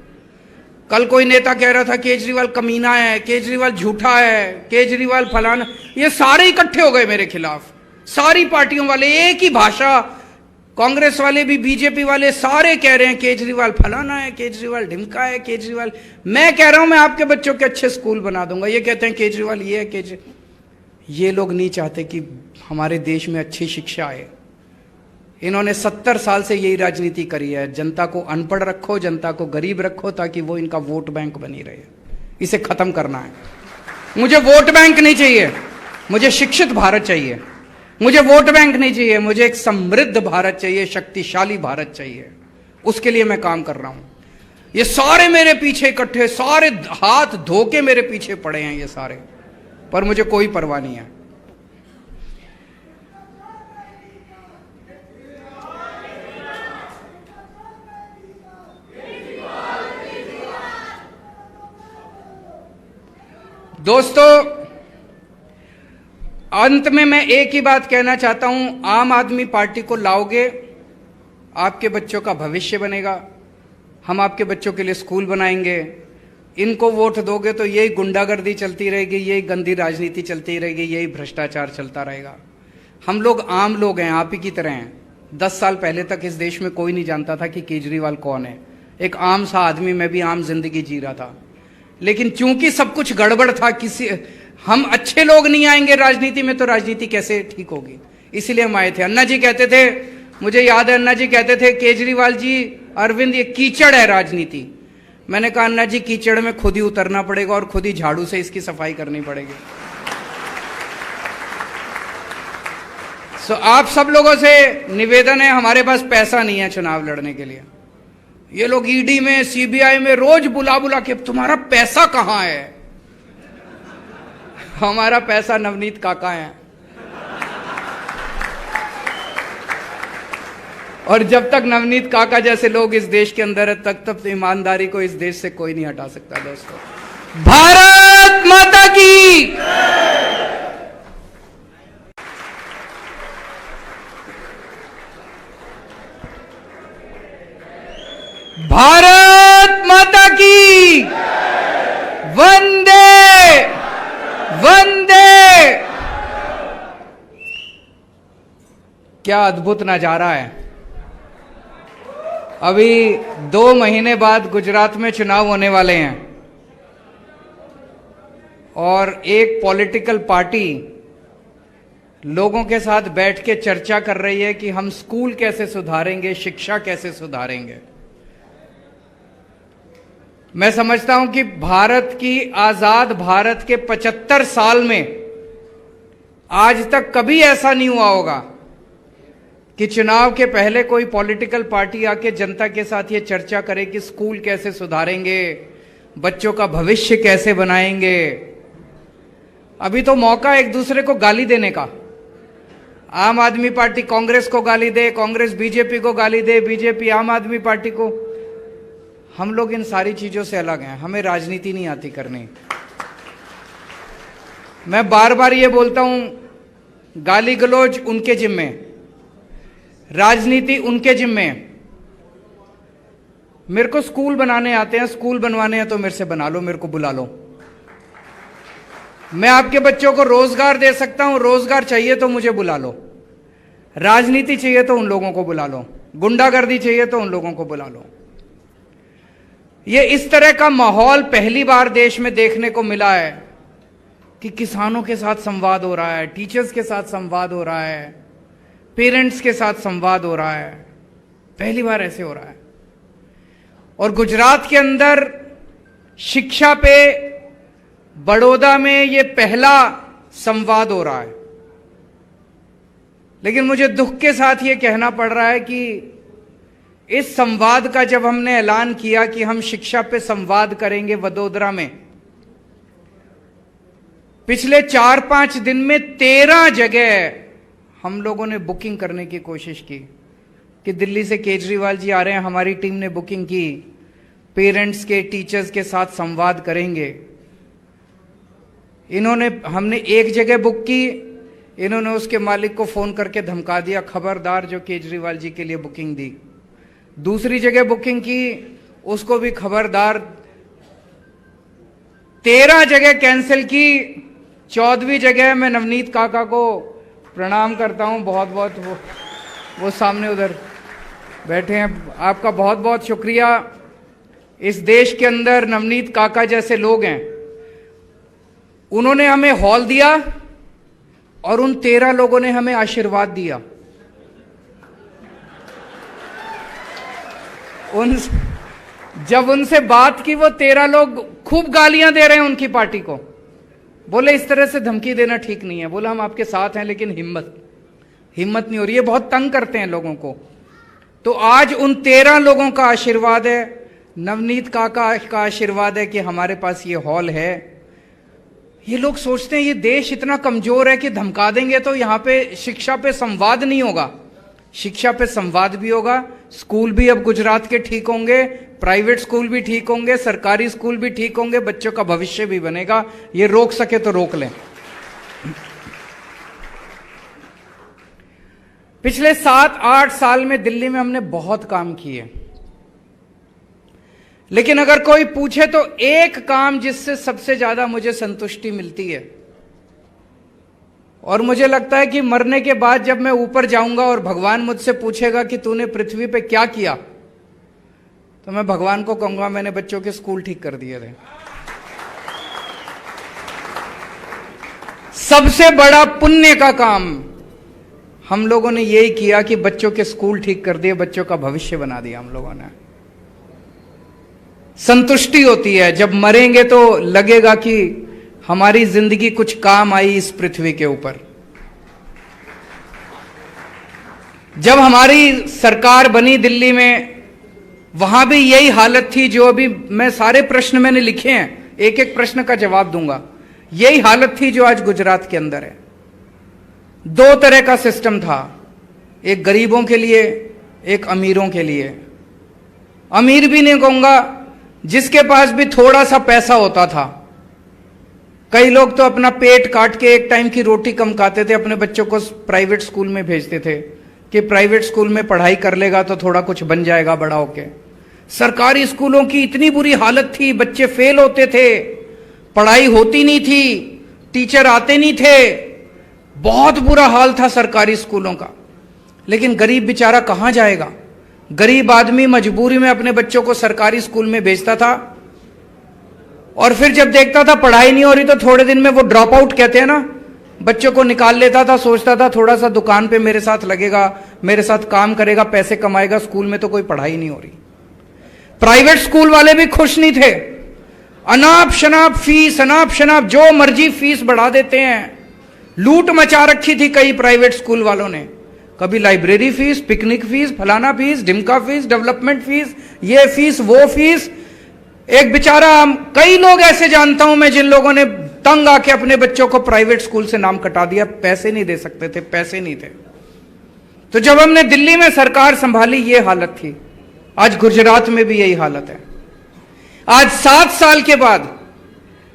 कल कोई नेता कह रहा था केजरीवाल कमीना है, केजरीवाल झूठा है, केजरीवाल फलाना, ये सारे इकट्ठे हो गए मेरे खिलाफ। सारी पार्टियों वाले एक ही भाषा, कांग्रेस वाले भी, बीजेपी वाले, सारे कह रहे हैं केजरीवाल फलाना है, केजरीवाल ढिमका है, केजरीवाल। मैं कह रहा हूं मैं आपके बच्चों के अच्छे स्कूल बना दूंगा। ये कहते हैं केजरीवाल ये है, ये लोग नहीं चाहते कि हमारे देश में अच्छी शिक्षा आए। इन्होंने 70 साल से यही राजनीति करी है, जनता को अनपढ़ रखो, जनता को गरीब रखो, ताकि वो इनका वोट बैंक बनी रहे। इसे खत्म करना है। मुझे वोट बैंक नहीं चाहिए, मुझे शिक्षित भारत चाहिए। मुझे वोट बैंक नहीं चाहिए, मुझे एक समृद्ध भारत चाहिए, शक्तिशाली भारत चाहिए। उसके लिए मैं काम कर रहा हूं। ये सारे मेरे पीछे इकट्ठे, सारे हाथ धो के मेरे पीछे पड़े हैं ये सारे, पर मुझे कोई परवाह नहीं है। दोस्तों, अंत में मैं एक ही बात कहना चाहता हूं, आम आदमी पार्टी को लाओगे, आपके बच्चों का भविष्य बनेगा। हम आपके बच्चों के लिए स्कूल बनाएंगे। इनको वोट दोगे तो यही गुंडागर्दी चलती रहेगी, यही गंदी राजनीति चलती रहेगी, यही भ्रष्टाचार चलता रहेगा। हम लोग आम लोग हैं, आप ही की तरह हैं। 10 साल पहले तक इस देश में कोई नहीं जानता था कि केजरीवाल कौन है। एक आम सा आदमी, मैं भी आम जिंदगी जी रहा था। लेकिन चूंकि सब कुछ गड़बड़ था, किसी हम अच्छे लोग नहीं आएंगे राजनीति में तो राजनीति कैसे ठीक होगी। इसीलिए हम आए थे। अन्ना जी कहते थे, मुझे याद है अन्ना जी कहते थे, केजरीवाल जी, अरविंद, ये कीचड़ है राजनीति। मैंने कहा अन्ना जी कीचड़ में खुद ही उतरना पड़ेगा और खुद ही झाड़ू से इसकी सफाई करनी पड़ेगी। सो आप सब लोगों से निवेदन है, हमारे पास पैसा नहीं है चुनाव लड़ने के लिए। ये लोग ईडी में, सीबीआई में रोज बुला बुला के, तुम्हारा पैसा कहां है? हमारा पैसा नवनीत काका है। और जब तक नवनीत काका जैसे लोग इस देश के अंदर है, तब ईमानदारी को इस देश से कोई नहीं हटा सकता। दोस्तों, भारत माता की, भारत माता की, वंदे वंदे। क्या अद्भुत नजारा है। अभी 2 महीने बाद गुजरात में चुनाव होने वाले हैं और एक पॉलिटिकल पार्टी लोगों के साथ बैठ के चर्चा कर रही है कि हम स्कूल कैसे सुधारेंगे, शिक्षा कैसे सुधारेंगे। मैं समझता हूं कि भारत की, आजाद भारत के 75 साल में आज तक कभी ऐसा नहीं हुआ होगा कि चुनाव के पहले कोई पॉलिटिकल पार्टी आके जनता के साथ ये चर्चा करे कि स्कूल कैसे सुधारेंगे, बच्चों का भविष्य कैसे बनाएंगे। अभी तो मौका एक दूसरे को गाली देने का। आम आदमी पार्टी कांग्रेस को गाली दे, कांग्रेस बीजेपी को गाली दे, बीजेपी आम आदमी पार्टी को। हम लोग इन सारी चीजों से अलग हैं, हमें राजनीति नहीं आती करनी। मैं बार बार ये बोलता हूं, गाली गलौज उनके जिम्मे, राजनीति उनके जिम्मे। मेरे को स्कूल बनाने आते हैं, स्कूल बनवाने हैं तो मेरे से बना लो, मेरे को बुला लो। मैं आपके बच्चों को रोजगार दे सकता हूं, रोजगार चाहिए तो मुझे बुला लो। राजनीति चाहिए तो उन लोगों को बुला लो, गुंडागर्दी चाहिए तो उन लोगों को बुला लो। ये इस तरह का माहौल पहली बार देश में देखने को मिला है कि किसानों के साथ संवाद हो रहा है, टीचर्स के साथ संवाद हो रहा है, पेरेंट्स के साथ संवाद हो रहा है। पहली बार ऐसे हो रहा है। और गुजरात के अंदर शिक्षा पे बड़ौदा में ये पहला संवाद हो रहा है। लेकिन मुझे दुख के साथ ये कहना पड़ रहा है कि इस संवाद का जब हमने ऐलान किया कि हम शिक्षा पे संवाद करेंगे वडोदरा में, पिछले 4-5 दिन में 13 जगह हम लोगों ने बुकिंग करने की कोशिश की कि दिल्ली से केजरीवाल जी आ रहे हैं, हमारी टीम ने बुकिंग की, पेरेंट्स के, टीचर्स के साथ संवाद करेंगे। हमने एक जगह बुक की, इन्होंने उसके मालिक को फोन करके धमका दिया, खबरदार जो केजरीवाल जी के लिए बुकिंग दी। दूसरी जगह बुकिंग की, उसको भी खबरदार। 13 जगह कैंसिल की। 14वीं जगह मैं नवनीत काका को प्रणाम करता हूं बहुत बहुत, वो सामने उधर बैठे हैं। आपका बहुत बहुत शुक्रिया। इस देश के अंदर नवनीत काका जैसे लोग हैं, उन्होंने हमें हॉल दिया और उन 13 लोगों ने हमें आशीर्वाद दिया। जब उनसे बात की, वो 13 लोग खूब गालियां दे रहे हैं उनकी पार्टी को। बोले इस तरह से धमकी देना ठीक नहीं है। बोला हम आपके साथ हैं, लेकिन हिम्मत नहीं हो रही है, बहुत तंग करते हैं लोगों को। तो आज उन 13 लोगों का आशीर्वाद है, नवनीत काका का आशीर्वाद है कि हमारे पास ये हॉल है। ये लोग सोचते हैं ये देश इतना कमजोर है कि धमका देंगे तो यहां पे शिक्षा पे संवाद नहीं होगा। शिक्षा पे संवाद भी होगा। स्कूल भी अब गुजरात के ठीक होंगे, प्राइवेट स्कूल भी ठीक होंगे, सरकारी स्कूल भी ठीक होंगे, बच्चों का भविष्य भी बनेगा। ये रोक सके तो रोक लें। पिछले 7-8 साल में दिल्ली में हमने बहुत काम किए, लेकिन अगर कोई पूछे तो एक काम जिससे सबसे ज्यादा मुझे संतुष्टि मिलती है, और मुझे लगता है कि मरने के बाद जब मैं ऊपर जाऊंगा और भगवान मुझसे पूछेगा कि तूने पृथ्वी पे क्या किया, तो मैं भगवान को कहूंगा मैंने बच्चों के स्कूल ठीक कर दिए थे। सबसे बड़ा पुण्य का काम हम लोगों ने यही किया कि बच्चों के स्कूल ठीक कर दिए, बच्चों का भविष्य बना दिया हम लोगों ने। संतुष्टि होती है जब मरेंगे तो लगेगा कि हमारी जिंदगी कुछ काम आई इस पृथ्वी के ऊपर। जब हमारी सरकार बनी दिल्ली में, वहां भी यही हालत थी। जो अभी मैं सारे प्रश्न मैंने लिखे हैं, एक एक प्रश्न का जवाब दूंगा। यही हालत थी जो आज गुजरात के अंदर है। दो तरह का सिस्टम था, एक गरीबों के लिए, एक अमीरों के लिए। अमीर भी नहीं कहूंगा, जिसके पास भी थोड़ा सा पैसा होता था। कई लोग तो अपना पेट काट के एक टाइम की रोटी कम खाते थे, अपने बच्चों को प्राइवेट स्कूल में भेजते थे कि प्राइवेट स्कूल में पढ़ाई कर लेगा तो थोड़ा कुछ बन जाएगा बड़ा होके। सरकारी स्कूलों की इतनी बुरी हालत थी, बच्चे फेल होते थे, पढ़ाई होती नहीं थी, टीचर आते नहीं थे, बहुत बुरा हाल था सरकारी स्कूलों का। लेकिन गरीब बेचारा कहां जाएगा? गरीब आदमी मजबूरी में अपने बच्चों को सरकारी स्कूल में भेजता था, और फिर जब देखता था पढ़ाई नहीं हो रही तो थोड़े दिन में वो ड्रॉप आउट कहते हैं ना, बच्चों को निकाल लेता था। सोचता था थोड़ा सा दुकान पे मेरे साथ लगेगा, मेरे साथ काम करेगा, पैसे कमाएगा, स्कूल में तो कोई पढ़ाई नहीं हो रही। प्राइवेट स्कूल वाले भी खुश नहीं थे। अनाप शनाप फीस, अनाप शनाप जो मर्जी फीस बढ़ा देते हैं। लूट मचा रखी थी कई प्राइवेट स्कूल वालों ने। कभी लाइब्रेरी फीस, पिकनिक फीस, फलाना फीस, ढिमका फीस, डेवलपमेंट फीस, ये फीस वो फीस। एक बेचारा, कई लोग ऐसे जानता हूं मैं जिन लोगों ने तंग आके अपने बच्चों को प्राइवेट स्कूल से नाम कटा दिया। पैसे नहीं दे सकते थे, पैसे नहीं थे। तो जब हमने दिल्ली में सरकार संभाली ये हालत थी। आज गुजरात में भी यही हालत है। आज 7 साल के बाद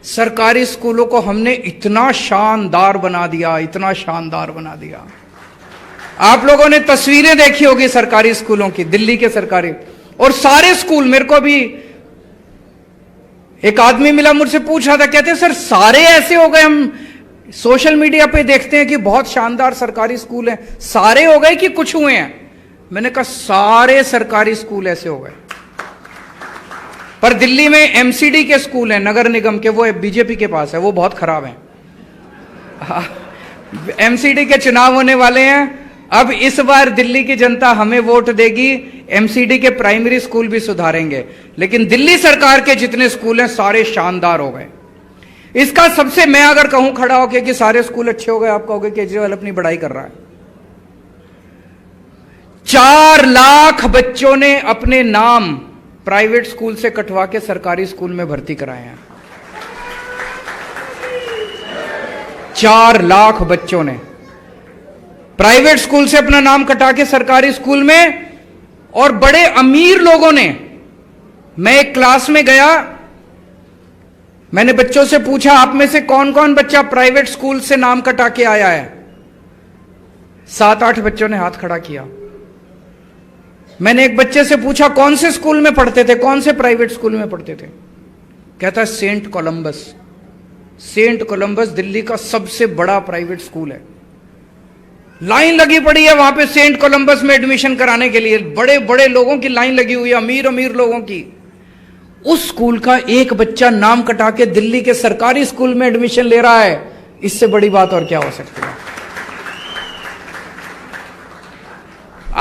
सरकारी स्कूलों को हमने इतना शानदार बना दिया, इतना शानदार बना दिया। आप लोगों ने तस्वीरें देखी होगी सरकारी स्कूलों की, दिल्ली के सरकारी। और सारे स्कूल, मेरे को भी एक आदमी मिला, मुझसे पूछ रहा था, कहते सर सारे ऐसे हो गए? हम सोशल मीडिया पे देखते हैं कि बहुत शानदार सरकारी स्कूल हैं, सारे हो गए कि कुछ हुए हैं? मैंने कहा सारे सरकारी स्कूल ऐसे हो गए। पर दिल्ली में एमसीडी के स्कूल हैं, नगर निगम के, वो बीजेपी के पास है, वो बहुत खराब हैं। एमसीडी के चुनाव होने वाले हैं। अब इस बार दिल्ली की जनता हमें वोट देगी, एमसीडी के प्राइमरी स्कूल भी सुधारेंगे। लेकिन दिल्ली सरकार के जितने स्कूल हैं सारे शानदार हो गए। इसका सबसे, मैं अगर कहूं खड़ा होकर कि सारे स्कूल अच्छे हो गए, आप कहोगे केजरीवाल अपनी बड़ाई कर रहा है। 4 लाख बच्चों ने अपने नाम प्राइवेट स्कूल से कटवा के सरकारी स्कूल में भर्ती कराए हैं। 4 लाख बच्चों ने प्राइवेट स्कूल से अपना नाम कटा के सरकारी स्कूल में। और बड़े अमीर लोगों ने, मैं एक क्लास में गया, मैंने बच्चों से पूछा आप में से कौन कौन बच्चा प्राइवेट स्कूल से नाम कटा के आया है? 7-8 बच्चों ने हाथ खड़ा किया। मैंने एक बच्चे से पूछा कौन से स्कूल में पढ़ते थे, कौन से प्राइवेट स्कूल में पढ़ते थे? कहता Saint Columbus. Saint Columbus Delhi का सबसे बड़ा प्राइवेट स्कूल है। लाइन लगी पड़ी है वहां पे सेंट कोलंबस में एडमिशन कराने के लिए। बड़े बड़े लोगों की लाइन लगी हुई है, अमीर अमीर लोगों की। उस स्कूल का एक बच्चा नाम कटा के दिल्ली के सरकारी स्कूल में एडमिशन ले रहा है। इससे बड़ी बात और क्या हो सकती है?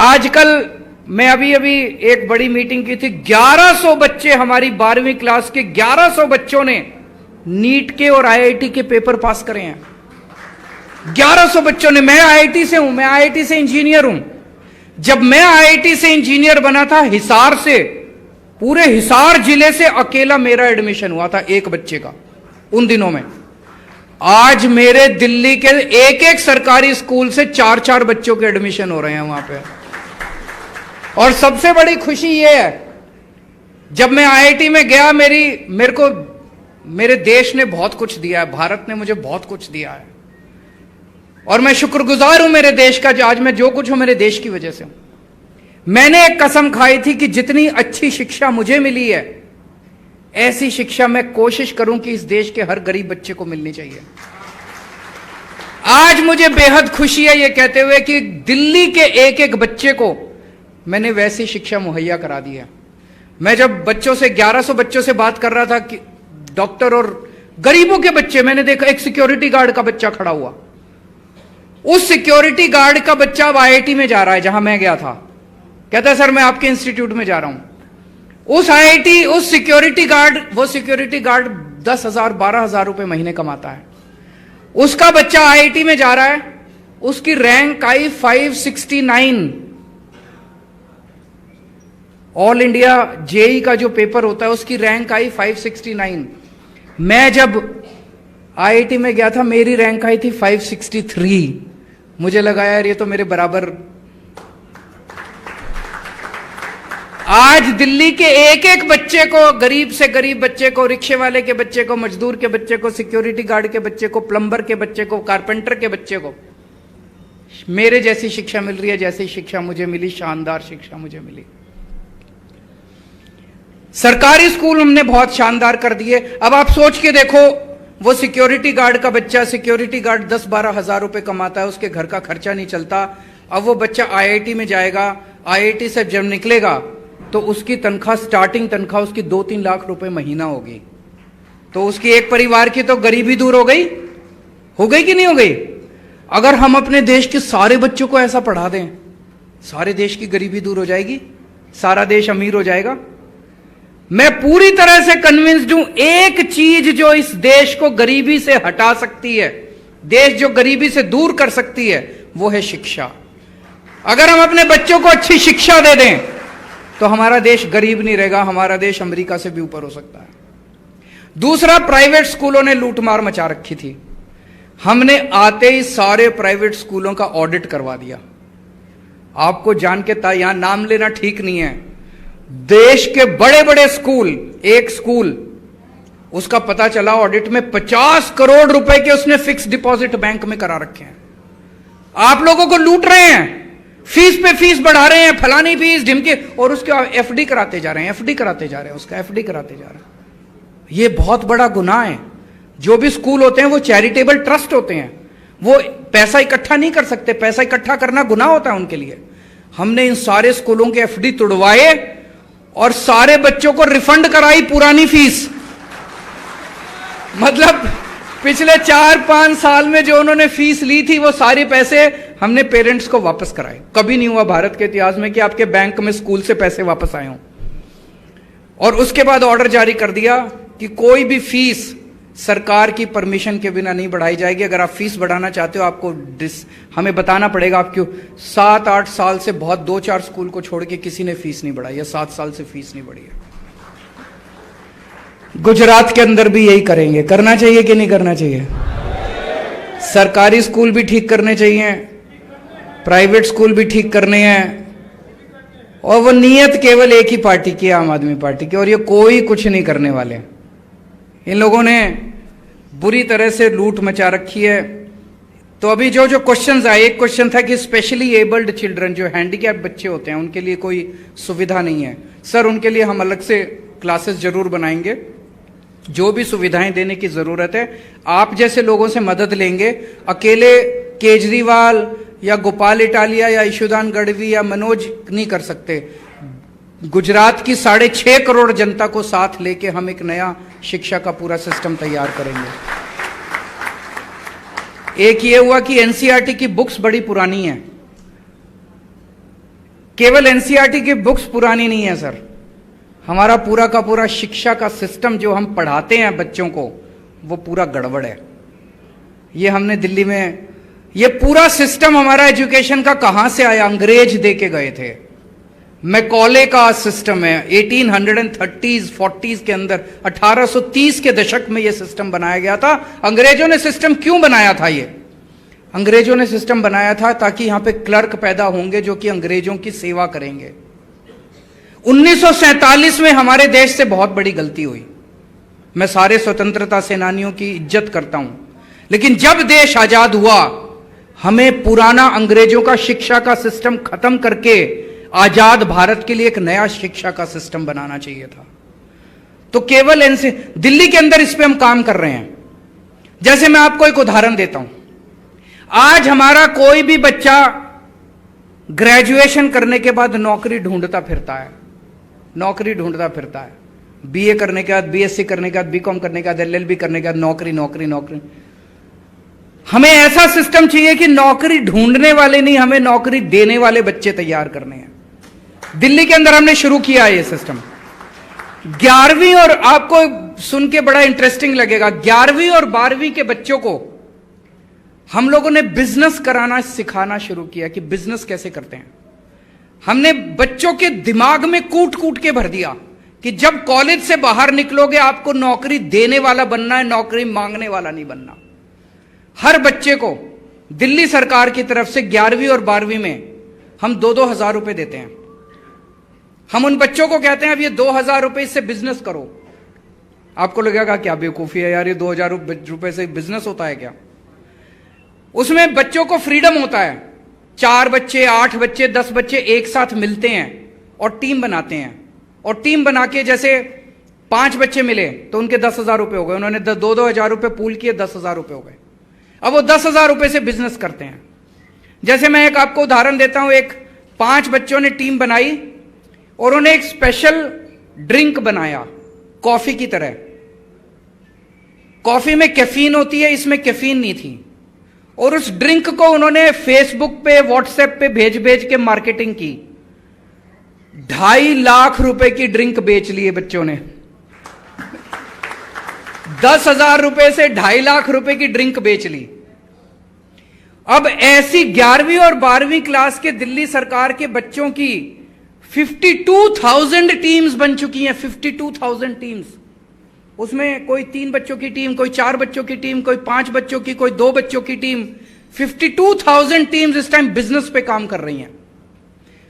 आजकल मैं अभी एक बड़ी मीटिंग की थी, 1100 बच्चे, हमारी 12वीं क्लास के 1100 बच्चों ने नीट के और आईआईटी के पेपर पास करे हैं। 1100 बच्चों ने। मैं आईआईटी से हूं, मैं आईआईटी से इंजीनियर हूं। जब मैं आईआईटी से इंजीनियर बना था, हिसार से, पूरे हिसार जिले से अकेला मेरा एडमिशन हुआ था एक बच्चे का उन दिनों में। आज मेरे दिल्ली के एक एक सरकारी स्कूल से 4-4 बच्चों के एडमिशन हो रहे हैं वहां पे। और सबसे बड़ी खुशी यह है, जब मैं आईआईटी में गया, मेरे को मेरे देश ने बहुत कुछ दिया है, भारत ने मुझे बहुत कुछ दिया है, और मैं शुक्रगुजार हूं मेरे देश का। आज मैं जो कुछ हूं मेरे देश की वजह से हूं। मैंने एक कसम खाई थी कि जितनी अच्छी शिक्षा मुझे मिली है, ऐसी शिक्षा मैं कोशिश करूं कि इस देश के हर गरीब बच्चे को मिलनी चाहिए। आज मुझे बेहद खुशी है ये कहते हुए कि दिल्ली के एक एक बच्चे को मैंने वैसी शिक्षा मुहैया करा दी है। मैं जब बच्चों से 1100 बच्चों से बात कर रहा था कि डॉक्टर और गरीबों के बच्चे, मैंने देखा एक सिक्योरिटी गार्ड का बच्चा खड़ा हुआ, उस सिक्योरिटी गार्ड का बच्चा अब आईआईटी में जा रहा है जहां मैं गया था, कहता है सर मैं आपके इंस्टीट्यूट में जा रहा हूं। उस आईआईटी, उस सिक्योरिटी गार्ड, वो सिक्योरिटी गार्ड 10,000 12,000 रुपए महीने कमाता है, उसका बच्चा आईआईटी में जा रहा है, उसकी रैंक आई 569। ऑल इंडिया जेई का जो पेपर होता है उसकी रैंक आई 569। मैं जब आईआईटी में गया था मेरी रैंक आई थी 563। मुझे लगा यार ये तो मेरे बराबर। आज दिल्ली के एक एक बच्चे को, गरीब से गरीब बच्चे को, रिक्शे वाले के बच्चे को, मजदूर के बच्चे को, सिक्योरिटी गार्ड के बच्चे को, प्लम्बर के बच्चे को, कारपेंटर के बच्चे को मेरे जैसी शिक्षा मिल रही है जैसी शिक्षा मुझे मिली, शानदार शिक्षा मुझे मिली। सरकारी स्कूल हमने बहुत शानदार कर दिए। अब आप सोच के देखो, वो सिक्योरिटी गार्ड का बच्चा, सिक्योरिटी गार्ड 10-12 हजार रुपए कमाता है, उसके घर का खर्चा नहीं चलता। अब वो बच्चा आईआईटी में जाएगा, आईआईटी से जब निकलेगा तो उसकी तनख्वाह, स्टार्टिंग तनख्वाह उसकी 2-3 लाख रुपए महीना होगी। तो उसकी एक परिवार की तो गरीबी दूर हो गई कि नहीं हो गई? अगर हम अपने देश के सारे बच्चों को ऐसा पढ़ा दें, सारे देश की गरीबी दूर हो जाएगी, सारा देश अमीर हो जाएगा। मैं पूरी तरह से कन्विंस्ड हूं, एक चीज जो इस देश को गरीबी से हटा सकती है, देश जो गरीबी से दूर कर सकती है, वो है शिक्षा। अगर हम अपने बच्चों को अच्छी शिक्षा दे दें तो हमारा देश गरीब नहीं रहेगा, हमारा देश अमेरिका से भी ऊपर हो सकता है। दूसरा, प्राइवेट स्कूलों ने लूटमार मचा रखी थी। हमने आते ही सारे प्राइवेट स्कूलों का ऑडिट करवा दिया। आपको जान के यहां नाम लेना ठीक नहीं है, देश के बड़े बड़े स्कूल, एक स्कूल उसका पता चला ऑडिट में 50 करोड़ रुपए के उसने फिक्स डिपॉजिट बैंक में करा रखे हैं। आप लोगों को लूट रहे हैं, फीस पे फीस बढ़ा रहे हैं, फलानी फीस ढिमके, और उसके एफडी कराते जा रहे हैं, एफडी कराते जा रहे हैं, उसका एफडी कराते जा रहे हैं। ये बहुत बड़ा गुनाह है। जो भी स्कूल होते हैं वो चैरिटेबल ट्रस्ट होते हैं, वो पैसा इकट्ठा नहीं कर सकते, पैसा इकट्ठा करना गुनाह होता है उनके लिए। हमने इन सारे स्कूलों के एफडी तुड़वाए और सारे बच्चों को रिफंड कराई पुरानी फीस। मतलब पिछले 4-5 साल में जो उन्होंने फीस ली थी वो सारे पैसे हमने पेरेंट्स को वापस कराए। कभी नहीं हुआ भारत के इतिहास में कि आपके बैंक में स्कूल से पैसे वापस आए हों। और उसके बाद ऑर्डर जारी कर दिया कि कोई भी फीस सरकार की परमिशन के बिना नहीं बढ़ाई जाएगी। अगर आप फीस बढ़ाना चाहते हो आपको हमें बताना पड़ेगा। आप क्यों 7-8 साल से बहुत 2-4 स्कूल को छोड़ के किसी ने फीस नहीं बढ़ाई है, 7 साल से फीस नहीं बढ़ी है। गुजरात के अंदर भी यही करेंगे। करना चाहिए कि नहीं करना चाहिए? सरकारी स्कूल भी ठीक करने चाहिए, प्राइवेट स्कूल भी ठीक करने हैं। और वो नीयत केवल एक ही पार्टी की, आम आदमी पार्टी की, और ये कोई कुछ नहीं करने वाले। इन लोगों ने बुरी तरह से लूट मचा रखी है। तो अभी जो क्वेश्चंस आए, एक क्वेश्चन था कि स्पेशली एबल्ड चिल्ड्रन, जो हैंडीकैप बच्चे होते हैं, उनके लिए कोई सुविधा नहीं है। सर, उनके लिए हम अलग से क्लासेस जरूर बनाएंगे, जो भी सुविधाएं देने की जरूरत है आप जैसे लोगों से मदद लेंगे। अकेले केजरीवाल या गोपाल इटालिया या ईशुदान गढ़वी या मनोज नहीं कर सकते। गुजरात की 6.5 करोड़ जनता को साथ लेके हम एक नया शिक्षा का पूरा सिस्टम तैयार करेंगे। एक ये हुआ कि एनसीईआरटी की बुक्स बड़ी पुरानी है। केवल एनसीईआरटी की बुक्स पुरानी नहीं है सर, हमारा पूरा का पूरा शिक्षा का सिस्टम जो हम पढ़ाते हैं बच्चों को, वो पूरा गड़बड़ है। ये हमने दिल्ली में, ये पूरा सिस्टम हमारा एजुकेशन का कहां से आया? अंग्रेज दे के गए थे। मैकॉले का सिस्टम है। 1830s 40s के अंदर 1830 के दशक में यह सिस्टम बनाया गया था। अंग्रेजों ने सिस्टम क्यों बनाया था? ये अंग्रेजों ने सिस्टम बनाया था ताकि यहां पे क्लर्क पैदा होंगे जो कि अंग्रेजों की सेवा करेंगे। 1947 में हमारे देश से बहुत बड़ी गलती हुई। मैं सारे स्वतंत्रता सेनानियों की इज्जत करता हूं, लेकिन जब देश आजाद हुआ हमें पुराना अंग्रेजों का शिक्षा का सिस्टम खत्म करके आजाद भारत के लिए एक नया शिक्षा का सिस्टम बनाना चाहिए था। तो केवल इनसे दिल्ली के अंदर इस पे हम काम कर रहे हैं। जैसे मैं आपको एक उदाहरण देता हूं, आज हमारा कोई भी बच्चा ग्रेजुएशन करने के बाद नौकरी ढूंढता फिरता है, नौकरी ढूंढता फिरता है। बीए करने के बाद, बीएससी करने के बाद, बीकॉम करने के बाद, एलएलबी करने के बाद नौकरी नौकरी नौकरी। हमें ऐसा सिस्टम चाहिए कि नौकरी ढूंढने वाले नहीं, हमें नौकरी देने वाले बच्चे तैयार करने हैं। दिल्ली के अंदर हमने शुरू किया है ये सिस्टम। 11वीं और, आपको सुन के बड़ा इंटरेस्टिंग लगेगा, 11वीं और 12वीं के बच्चों को हम लोगों ने बिजनेस कराना सिखाना शुरू किया कि बिजनेस कैसे करते हैं। हमने बच्चों के दिमाग में कूट कूट के भर दिया कि जब कॉलेज से बाहर निकलोगे आपको नौकरी देने वाला बनना है, नौकरी मांगने वाला नहीं बनना। हर बच्चे को दिल्ली सरकार की तरफ से 11वीं और 12वीं में हम 2-2 हजार रुपए देते हैं। हम उन बच्चों को कहते हैं अब ये 2 हजार रुपए इससे बिजनेस करो। आपको लगेगा क्या बेवकूफी है यार, ये 2 हजार रुपए से बिजनेस होता है क्या? उसमें बच्चों को फ्रीडम होता है। 4 बच्चे, 8 बच्चे, 10 बच्चे एक साथ मिलते हैं और टीम बनाते हैं, और टीम बना के जैसे 5 बच्चे मिले तो उनके 10,000 रुपए हो गए, उन्होंने 2-2 हजार रुपए पूल किए, 10,000 रुपए हो गए। अब वो 10,000 रुपए से बिजनेस करते हैं। जैसे मैं एक आपको उदाहरण देता हूं, एक 5 बच्चों ने टीम बनाई और उन्होंने एक स्पेशल ड्रिंक बनाया कॉफी की तरह। कॉफी में कैफीन होती है, इसमें कैफीन नहीं थी, और उस ड्रिंक को उन्होंने फेसबुक पे, व्हाट्सएप पे भेज भेज के मार्केटिंग की। 2.5 लाख रुपए की ड्रिंक बेच लिए बच्चों ने। 10,000 रुपए से 2.5 लाख रुपए की ड्रिंक बेच ली। अब ऐसी 11वीं और 12वीं क्लास के दिल्ली सरकार के बच्चों की 52,000 टीम्स बन चुकी हैं। 52,000 टीम्स। उसमें कोई 3 बच्चों की टीम, कोई 4 बच्चों की टीम, कोई 5 बच्चों की, कोई 2 बच्चों की टीम। 52,000 टीम्स इस टाइम बिजनेस पे काम कर रही हैं।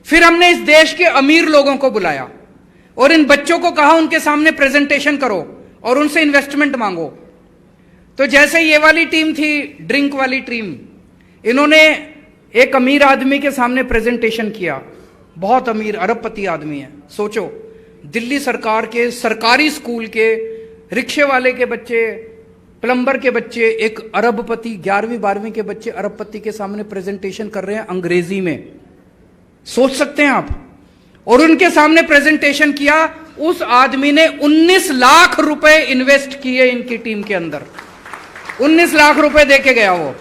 फिर हमने इस देश के अमीर लोगों को बुलाया और इन बच्चों को कहा उनके सामने प्रेजेंटेशन करो और उनसे इन्वेस्टमेंट मांगो। तो जैसे ये वाली टीम थी, ड्रिंक वाली टीम, इन्होंने एक अमीर आदमी के सामने प्रेजेंटेशन किया। बहुत अमीर अरबपति आदमी है। सोचो, दिल्ली सरकार के सरकारी स्कूल के रिक्शे वाले के बच्चे, प्लम्बर के बच्चे, एक अरबपति, 11वीं 12वीं के बच्चे अरबपति के सामने प्रेजेंटेशन कर रहे हैं अंग्रेजी में। सोच सकते हैं आप? और उनके सामने प्रेजेंटेशन किया। उस आदमी ने 19 लाख रुपए इन्वेस्ट किए इनकी टीम के अंदर। 19 लाख रुपए देके गया वो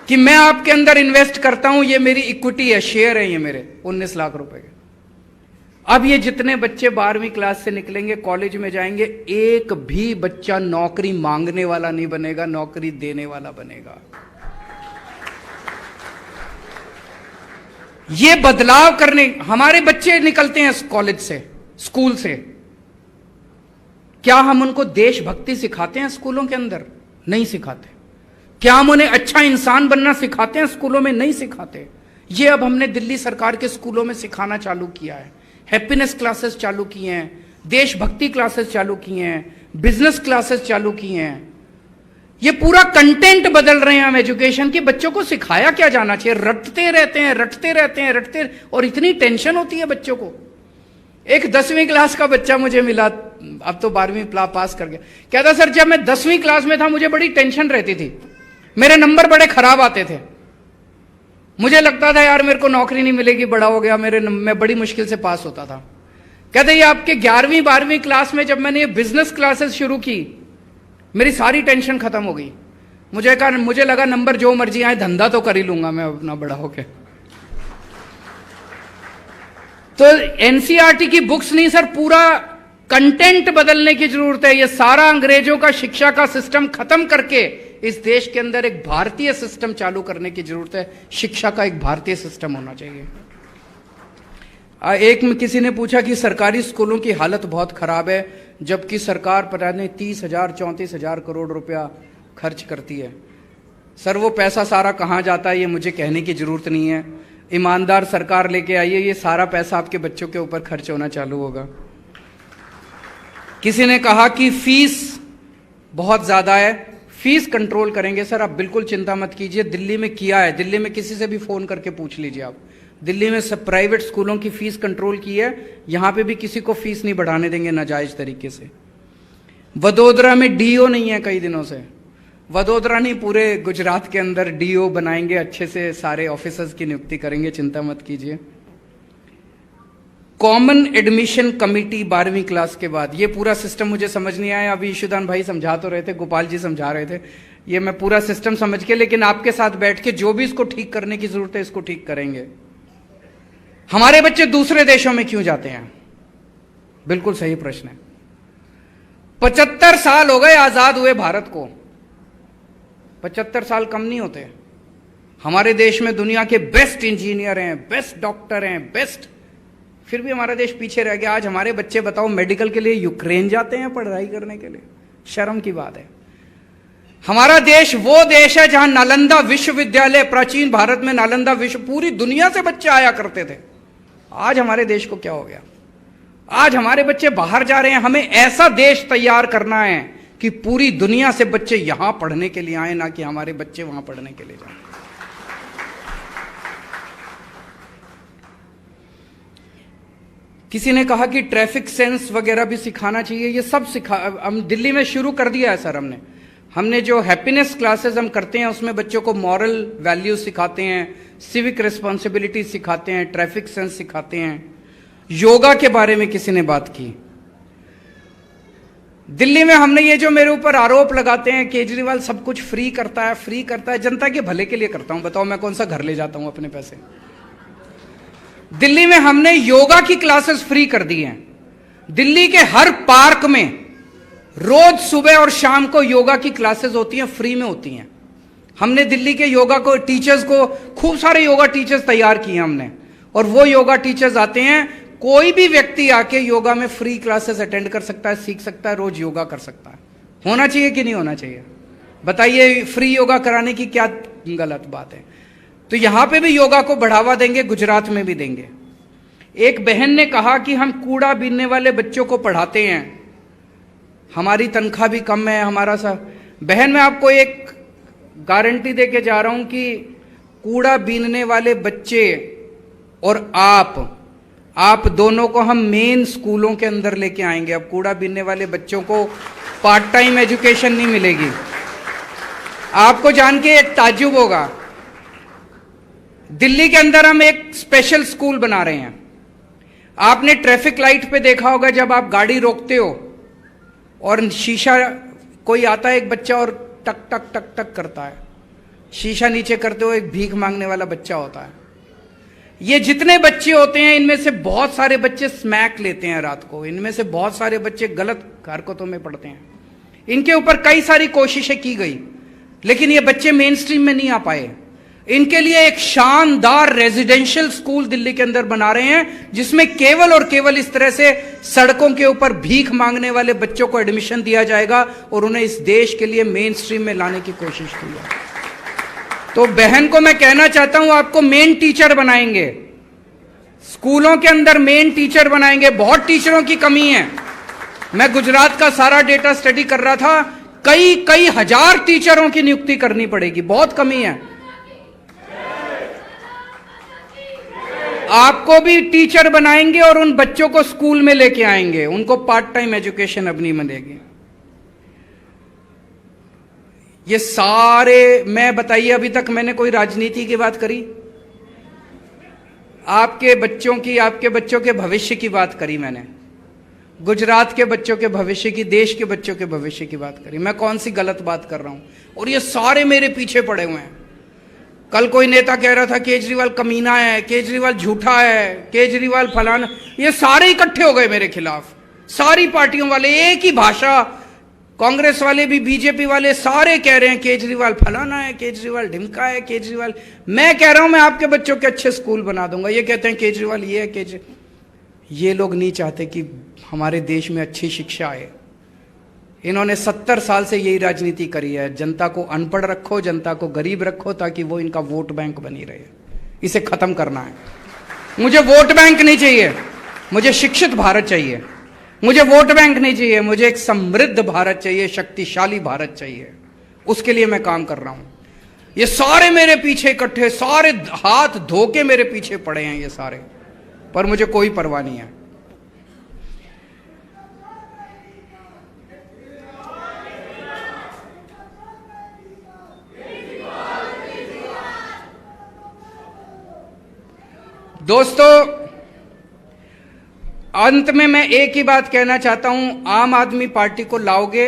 कि मैं आपके अंदर इन्वेस्ट करता हूं, ये मेरी इक्विटी है, शेयर है ये मेरे। 19 लाख रुपए के। अब ये जितने बच्चे 12वीं क्लास से निकलेंगे, कॉलेज में जाएंगे, एक भी बच्चा नौकरी मांगने वाला नहीं बनेगा, नौकरी देने वाला बनेगा। ये बदलाव करने, हमारे बच्चे निकलते हैं कॉलेज से, स्कूल से, क्या हम उनको देशभक्ति सिखाते हैं स्कूलों के अंदर? नहीं सिखाते। क्या हम उन्हें अच्छा इंसान बनना सिखाते हैं स्कूलों में? नहीं सिखाते। ये अब हमने दिल्ली सरकार के स्कूलों में सिखाना चालू किया है। हैप्पीनेस क्लासेस चालू की हैं, देशभक्ति क्लासेस चालू की हैं, बिजनेस क्लासेस चालू की हैं। ये पूरा कंटेंट बदल रहे हैं हम एजुकेशन की। बच्चों को सिखाया क्या जाना चाहिए? रटते रहते हैं, रटते रहते हैं, रटते, और इतनी टेंशन होती है बच्चों को। एक 10वीं क्लास का बच्चा मुझे मिला, अब तो 12वीं पास कर गया। कहता सर जब मैं 10वीं क्लास में था मुझे बड़ी टेंशन रहती थी, मेरे नंबर बड़े खराब आते थे, मुझे लगता था यार मेरे को नौकरी नहीं मिलेगी, बड़ा हो गया, मैं बड़ी मुश्किल से पास होता था। कहते ये आपके 11वीं 12वीं क्लास में जब मैंने ये बिजनेस क्लासेस शुरू की, मेरी सारी टेंशन खत्म हो गई। मुझे लगा नंबर जो मर्जी आए, धंधा तो कर ही लूंगा मैं अपना बड़ा होके। तो एनसीईआरटी की बुक्स नहीं सर, पूरा कंटेंट बदलने की जरूरत है। ये सारा अंग्रेजों का शिक्षा का सिस्टम खत्म करके इस देश के अंदर एक भारतीय सिस्टम चालू करने की जरूरत है। शिक्षा का एक भारतीय सिस्टम होना चाहिए। एक में किसी ने पूछा कि सरकारी स्कूलों की हालत बहुत खराब है, जबकि सरकार पता नहीं 30,000 34,000 करोड़ रुपया खर्च करती है। सर वो पैसा सारा कहाँ जाता है ये मुझे कहने की जरूरत नहीं है। ईमानदार सरकार लेके आइए, ये सारा पैसा आपके बच्चों के ऊपर खर्च होना चालू होगा। किसी ने कहा कि फीस बहुत ज्यादा है, फीस कंट्रोल करेंगे। सर आप बिल्कुल चिंता मत कीजिए, दिल्ली में किया है। दिल्ली में किसी से भी फोन करके पूछ लीजिए आप, दिल्ली में सब प्राइवेट स्कूलों की फीस कंट्रोल की है। यहां पे भी किसी को फीस नहीं बढ़ाने देंगे नाजायज तरीके से। वडोदरा में डीओ नहीं है कई दिनों से, वडोदरा नहीं पूरे गुजरात के अंदर डीओ बनाएंगे, अच्छे से सारे ऑफिसर्स की नियुक्ति करेंगे, चिंता मत कीजिए। कॉमन एडमिशन कमेटी 12वीं क्लास के बाद, ये पूरा सिस्टम मुझे समझ नहीं आया। अभी ईशुदान भाई समझा तो रहे थे, गोपाल जी समझा रहे थे, ये मैं पूरा सिस्टम समझ के, लेकिन आपके साथ बैठ के जो भी इसको ठीक करने की जरूरत है इसको ठीक करेंगे। हमारे बच्चे दूसरे देशों में क्यों जाते हैं? बिल्कुल सही प्रश्न है। 75 साल हो गए आजाद हुए भारत को, 75 साल कम नहीं होते। हमारे देश में दुनिया के बेस्ट इंजीनियर हैं, बेस्ट डॉक्टर हैं, बेस्ट, फिर भी हमारा देश पीछे रह गया। आज हमारे बच्चे बताओ मेडिकल के लिए यूक्रेन जाते हैं पढ़ाई करने के लिए, शर्म की बात है। हमारा देश वो देश है जहां नालंदा विश्वविद्यालय, प्राचीन भारत में नालंदा विश्व, पूरी दुनिया से बच्चे आया करते थे। आज हमारे देश को क्या हो गया? आज हमारे बच्चे बाहर जा रहे हैं। हमें ऐसा देश तैयार करना है कि पूरी दुनिया से बच्चे यहां पढ़ने के लिए आए, ना कि हमारे बच्चे वहां पढ़ने के लिए जाएं। किसी ने कहा कि ट्रैफिक सेंस वगैरह भी सिखाना चाहिए। ये सब हम दिल्ली में शुरू कर दिया है सर। हमने जो हैप्पीनेस क्लासेस हम करते हैं उसमें बच्चों को मॉरल वैल्यूज सिखाते हैं, सिविक रिस्पॉन्सिबिलिटी सिखाते हैं, ट्रैफिक सेंस सिखाते हैं। योगा के बारे में किसी ने बात की। दिल्ली में हमने ये जो मेरे ऊपर आरोप लगाते हैं केजरीवाल सब कुछ फ्री करता है, जनता के भले के लिए करता हूं। बताओ मैं कौन सा घर ले जाता हूं अपने पैसे? दिल्ली में हमने योगा की क्लासेस फ्री कर दी हैं। दिल्ली के हर पार्क में रोज सुबह और शाम को योगा की क्लासेस होती हैं, फ्री में होती हैं। हमने दिल्ली के योगा को टीचर्स को, खूब सारे योगा टीचर्स तैयार किए हमने, और वो योगा टीचर्स आते हैं। कोई भी व्यक्ति आके योगा में फ्री क्लासेस अटेंड कर सकता है, सीख सकता है, रोज योगा कर सकता है। होना चाहिए कि नहीं होना चाहिए? बताइए, फ्री योगा कराने की क्या गलत बात है? तो यहां पे भी योगा को बढ़ावा देंगे, गुजरात में भी देंगे। एक बहन ने कहा कि हम कूड़ा बीनने वाले बच्चों को पढ़ाते हैं, हमारी तनख्वाह भी कम है, हमारा सा। बहन, मैं आपको एक गारंटी दे के जा रहा हूं कि कूड़ा बीनने वाले बच्चे और आप दोनों को हम मेन स्कूलों के अंदर लेके आएंगे। अब कूड़ा बीनने वाले बच्चों को पार्ट टाइम एजुकेशन नहीं मिलेगी। आपको जान के एक ताज्जुब होगा, दिल्ली के अंदर हम एक स्पेशल स्कूल बना रहे हैं। आपने ट्रैफिक लाइट पे देखा होगा, जब आप गाड़ी रोकते हो और शीशा, कोई आता है एक बच्चा और टक टक टक टक करता है, शीशा नीचे करते हो, एक भीख मांगने वाला बच्चा होता है। ये जितने बच्चे होते हैं इनमें से बहुत सारे बच्चे स्मैक लेते हैं रात को, इनमें से बहुत सारे बच्चे गलत हरकतों में पड़ते हैं। इनके ऊपर कई सारी कोशिशें की गई, लेकिन ये बच्चे मेन स्ट्रीम में नहीं आ पाए। इनके लिए एक शानदार रेजिडेंशियल स्कूल दिल्ली के अंदर बना रहे हैं, जिसमें केवल और केवल इस तरह से सड़कों के ऊपर भीख मांगने वाले बच्चों को एडमिशन दिया जाएगा और उन्हें इस देश के लिए मेन स्ट्रीम में लाने की कोशिश की है। तो बहन को मैं कहना चाहता हूं, आपको मेन टीचर बनाएंगे, स्कूलों के अंदर मेन टीचर बनाएंगे। बहुत टीचरों की कमी है। मैं गुजरात का सारा डेटा स्टडी कर रहा था, कई हजार टीचरों की नियुक्ति करनी पड़ेगी, बहुत कमी है। आपको भी टीचर बनाएंगे और उन बच्चों को स्कूल में लेके आएंगे, उनको पार्ट टाइम एजुकेशन अब नहीं मिलेगी। ये सारे, मैं बताइए, अभी तक मैंने कोई राजनीति की बात करी? आपके बच्चों के भविष्य की बात करी मैंने, गुजरात के बच्चों के भविष्य की, देश के बच्चों के भविष्य की बात करी। मैं कौन सी गलत बात कर रहा हूं? और ये सारे मेरे पीछे पड़े हुए हैं। कल कोई नेता कह रहा था केजरीवाल कमीना है, केजरीवाल झूठा है, केजरीवाल फलाना, ये सारे इकट्ठे हो गए मेरे खिलाफ। सारी पार्टियों वाले एक ही भाषा, कांग्रेस वाले भी, बीजेपी वाले, सारे कह रहे हैं केजरीवाल फलाना है, केजरीवाल ढिमका है, केजरीवाल। मैं कह रहा हूं मैं आपके बच्चों के अच्छे स्कूल बना दूंगा। ये कहते हैं केजरीवाल ये है, ये लोग नहीं चाहते कि हमारे देश में अच्छी शिक्षा आए। इन्होंने 70 साल से यही राजनीति करी है, जनता को अनपढ़ रखो, जनता को गरीब रखो, ताकि वो इनका वोट बैंक बनी रहे। इसे खत्म करना है। मुझे वोट बैंक नहीं चाहिए, मुझे शिक्षित भारत चाहिए। मुझे वोट बैंक नहीं चाहिए, मुझे एक समृद्ध भारत चाहिए, शक्तिशाली भारत चाहिए। उसके लिए मैं काम कर रहा हूं। ये सारे मेरे पीछे इकट्ठे, सारे हाथ धो के मेरे पीछे पड़े हैं ये सारे, पर मुझे कोई परवाह नहीं है। दोस्तों, अंत में मैं एक ही बात कहना चाहता हूं, आम आदमी पार्टी को लाओगे,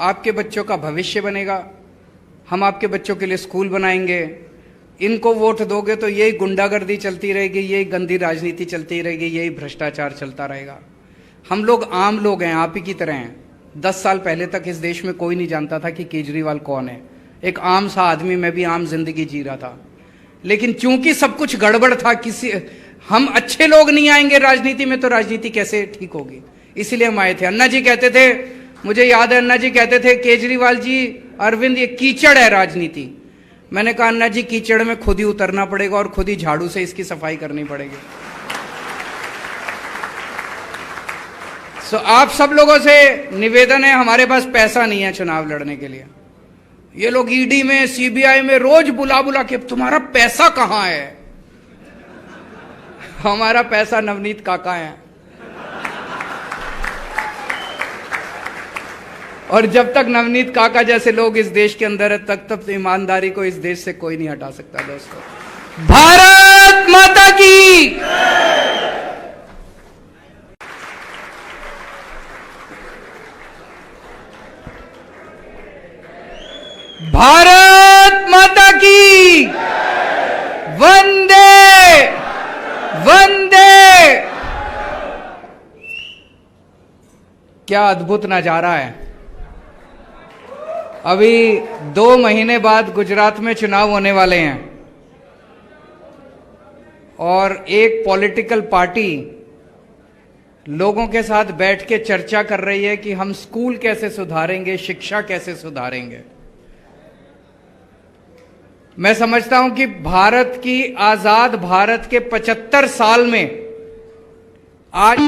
आपके बच्चों का भविष्य बनेगा, हम आपके बच्चों के लिए स्कूल बनाएंगे। इनको वोट दोगे तो यही गुंडागर्दी चलती रहेगी, यही गंदी राजनीति चलती रहेगी, यही भ्रष्टाचार चलता रहेगा। हम लोग आम लोग हैं, आप ही की तरह हैं। 10 साल पहले तक इस देश में कोई नहीं जानता था कि केजरीवाल कौन है। एक आम सा आदमी, मैं भी आम जिंदगी जी रहा था, लेकिन चूंकि सब कुछ गड़बड़ था, हम अच्छे लोग नहीं आएंगे राजनीति में तो राजनीति कैसे ठीक होगी, इसीलिए हम आए थे। अन्ना जी कहते थे, मुझे याद है अन्ना जी कहते थे, केजरीवाल जी, अरविंद, ये कीचड़ है राजनीति। मैंने कहा अन्ना जी, कीचड़ में खुद ही उतरना पड़ेगा और खुद ही झाड़ू से इसकी सफाई करनी पड़ेगी। आप सब लोगों से निवेदन है, हमारे पास पैसा नहीं है चुनाव लड़ने के लिए। ये लोग ईडी में, सीबीआई में रोज बुला बुला के, तुम्हारा पैसा कहां है? हमारा पैसा नवनीत काका है। और जब तक नवनीत काका जैसे लोग इस देश के अंदर है, तब ईमानदारी को इस देश से कोई नहीं हटा सकता। दोस्तों, भारत माता की, भारत माता की, वंदे वंदे। क्या अद्भुत नजारा है। अभी 2 महीने बाद गुजरात में चुनाव होने वाले हैं और एक पॉलिटिकल पार्टी लोगों के साथ बैठ के चर्चा कर रही है कि हम स्कूल कैसे सुधारेंगे, शिक्षा कैसे सुधारेंगे। मैं समझता हूं कि भारत की, आजाद भारत के 75 साल में आज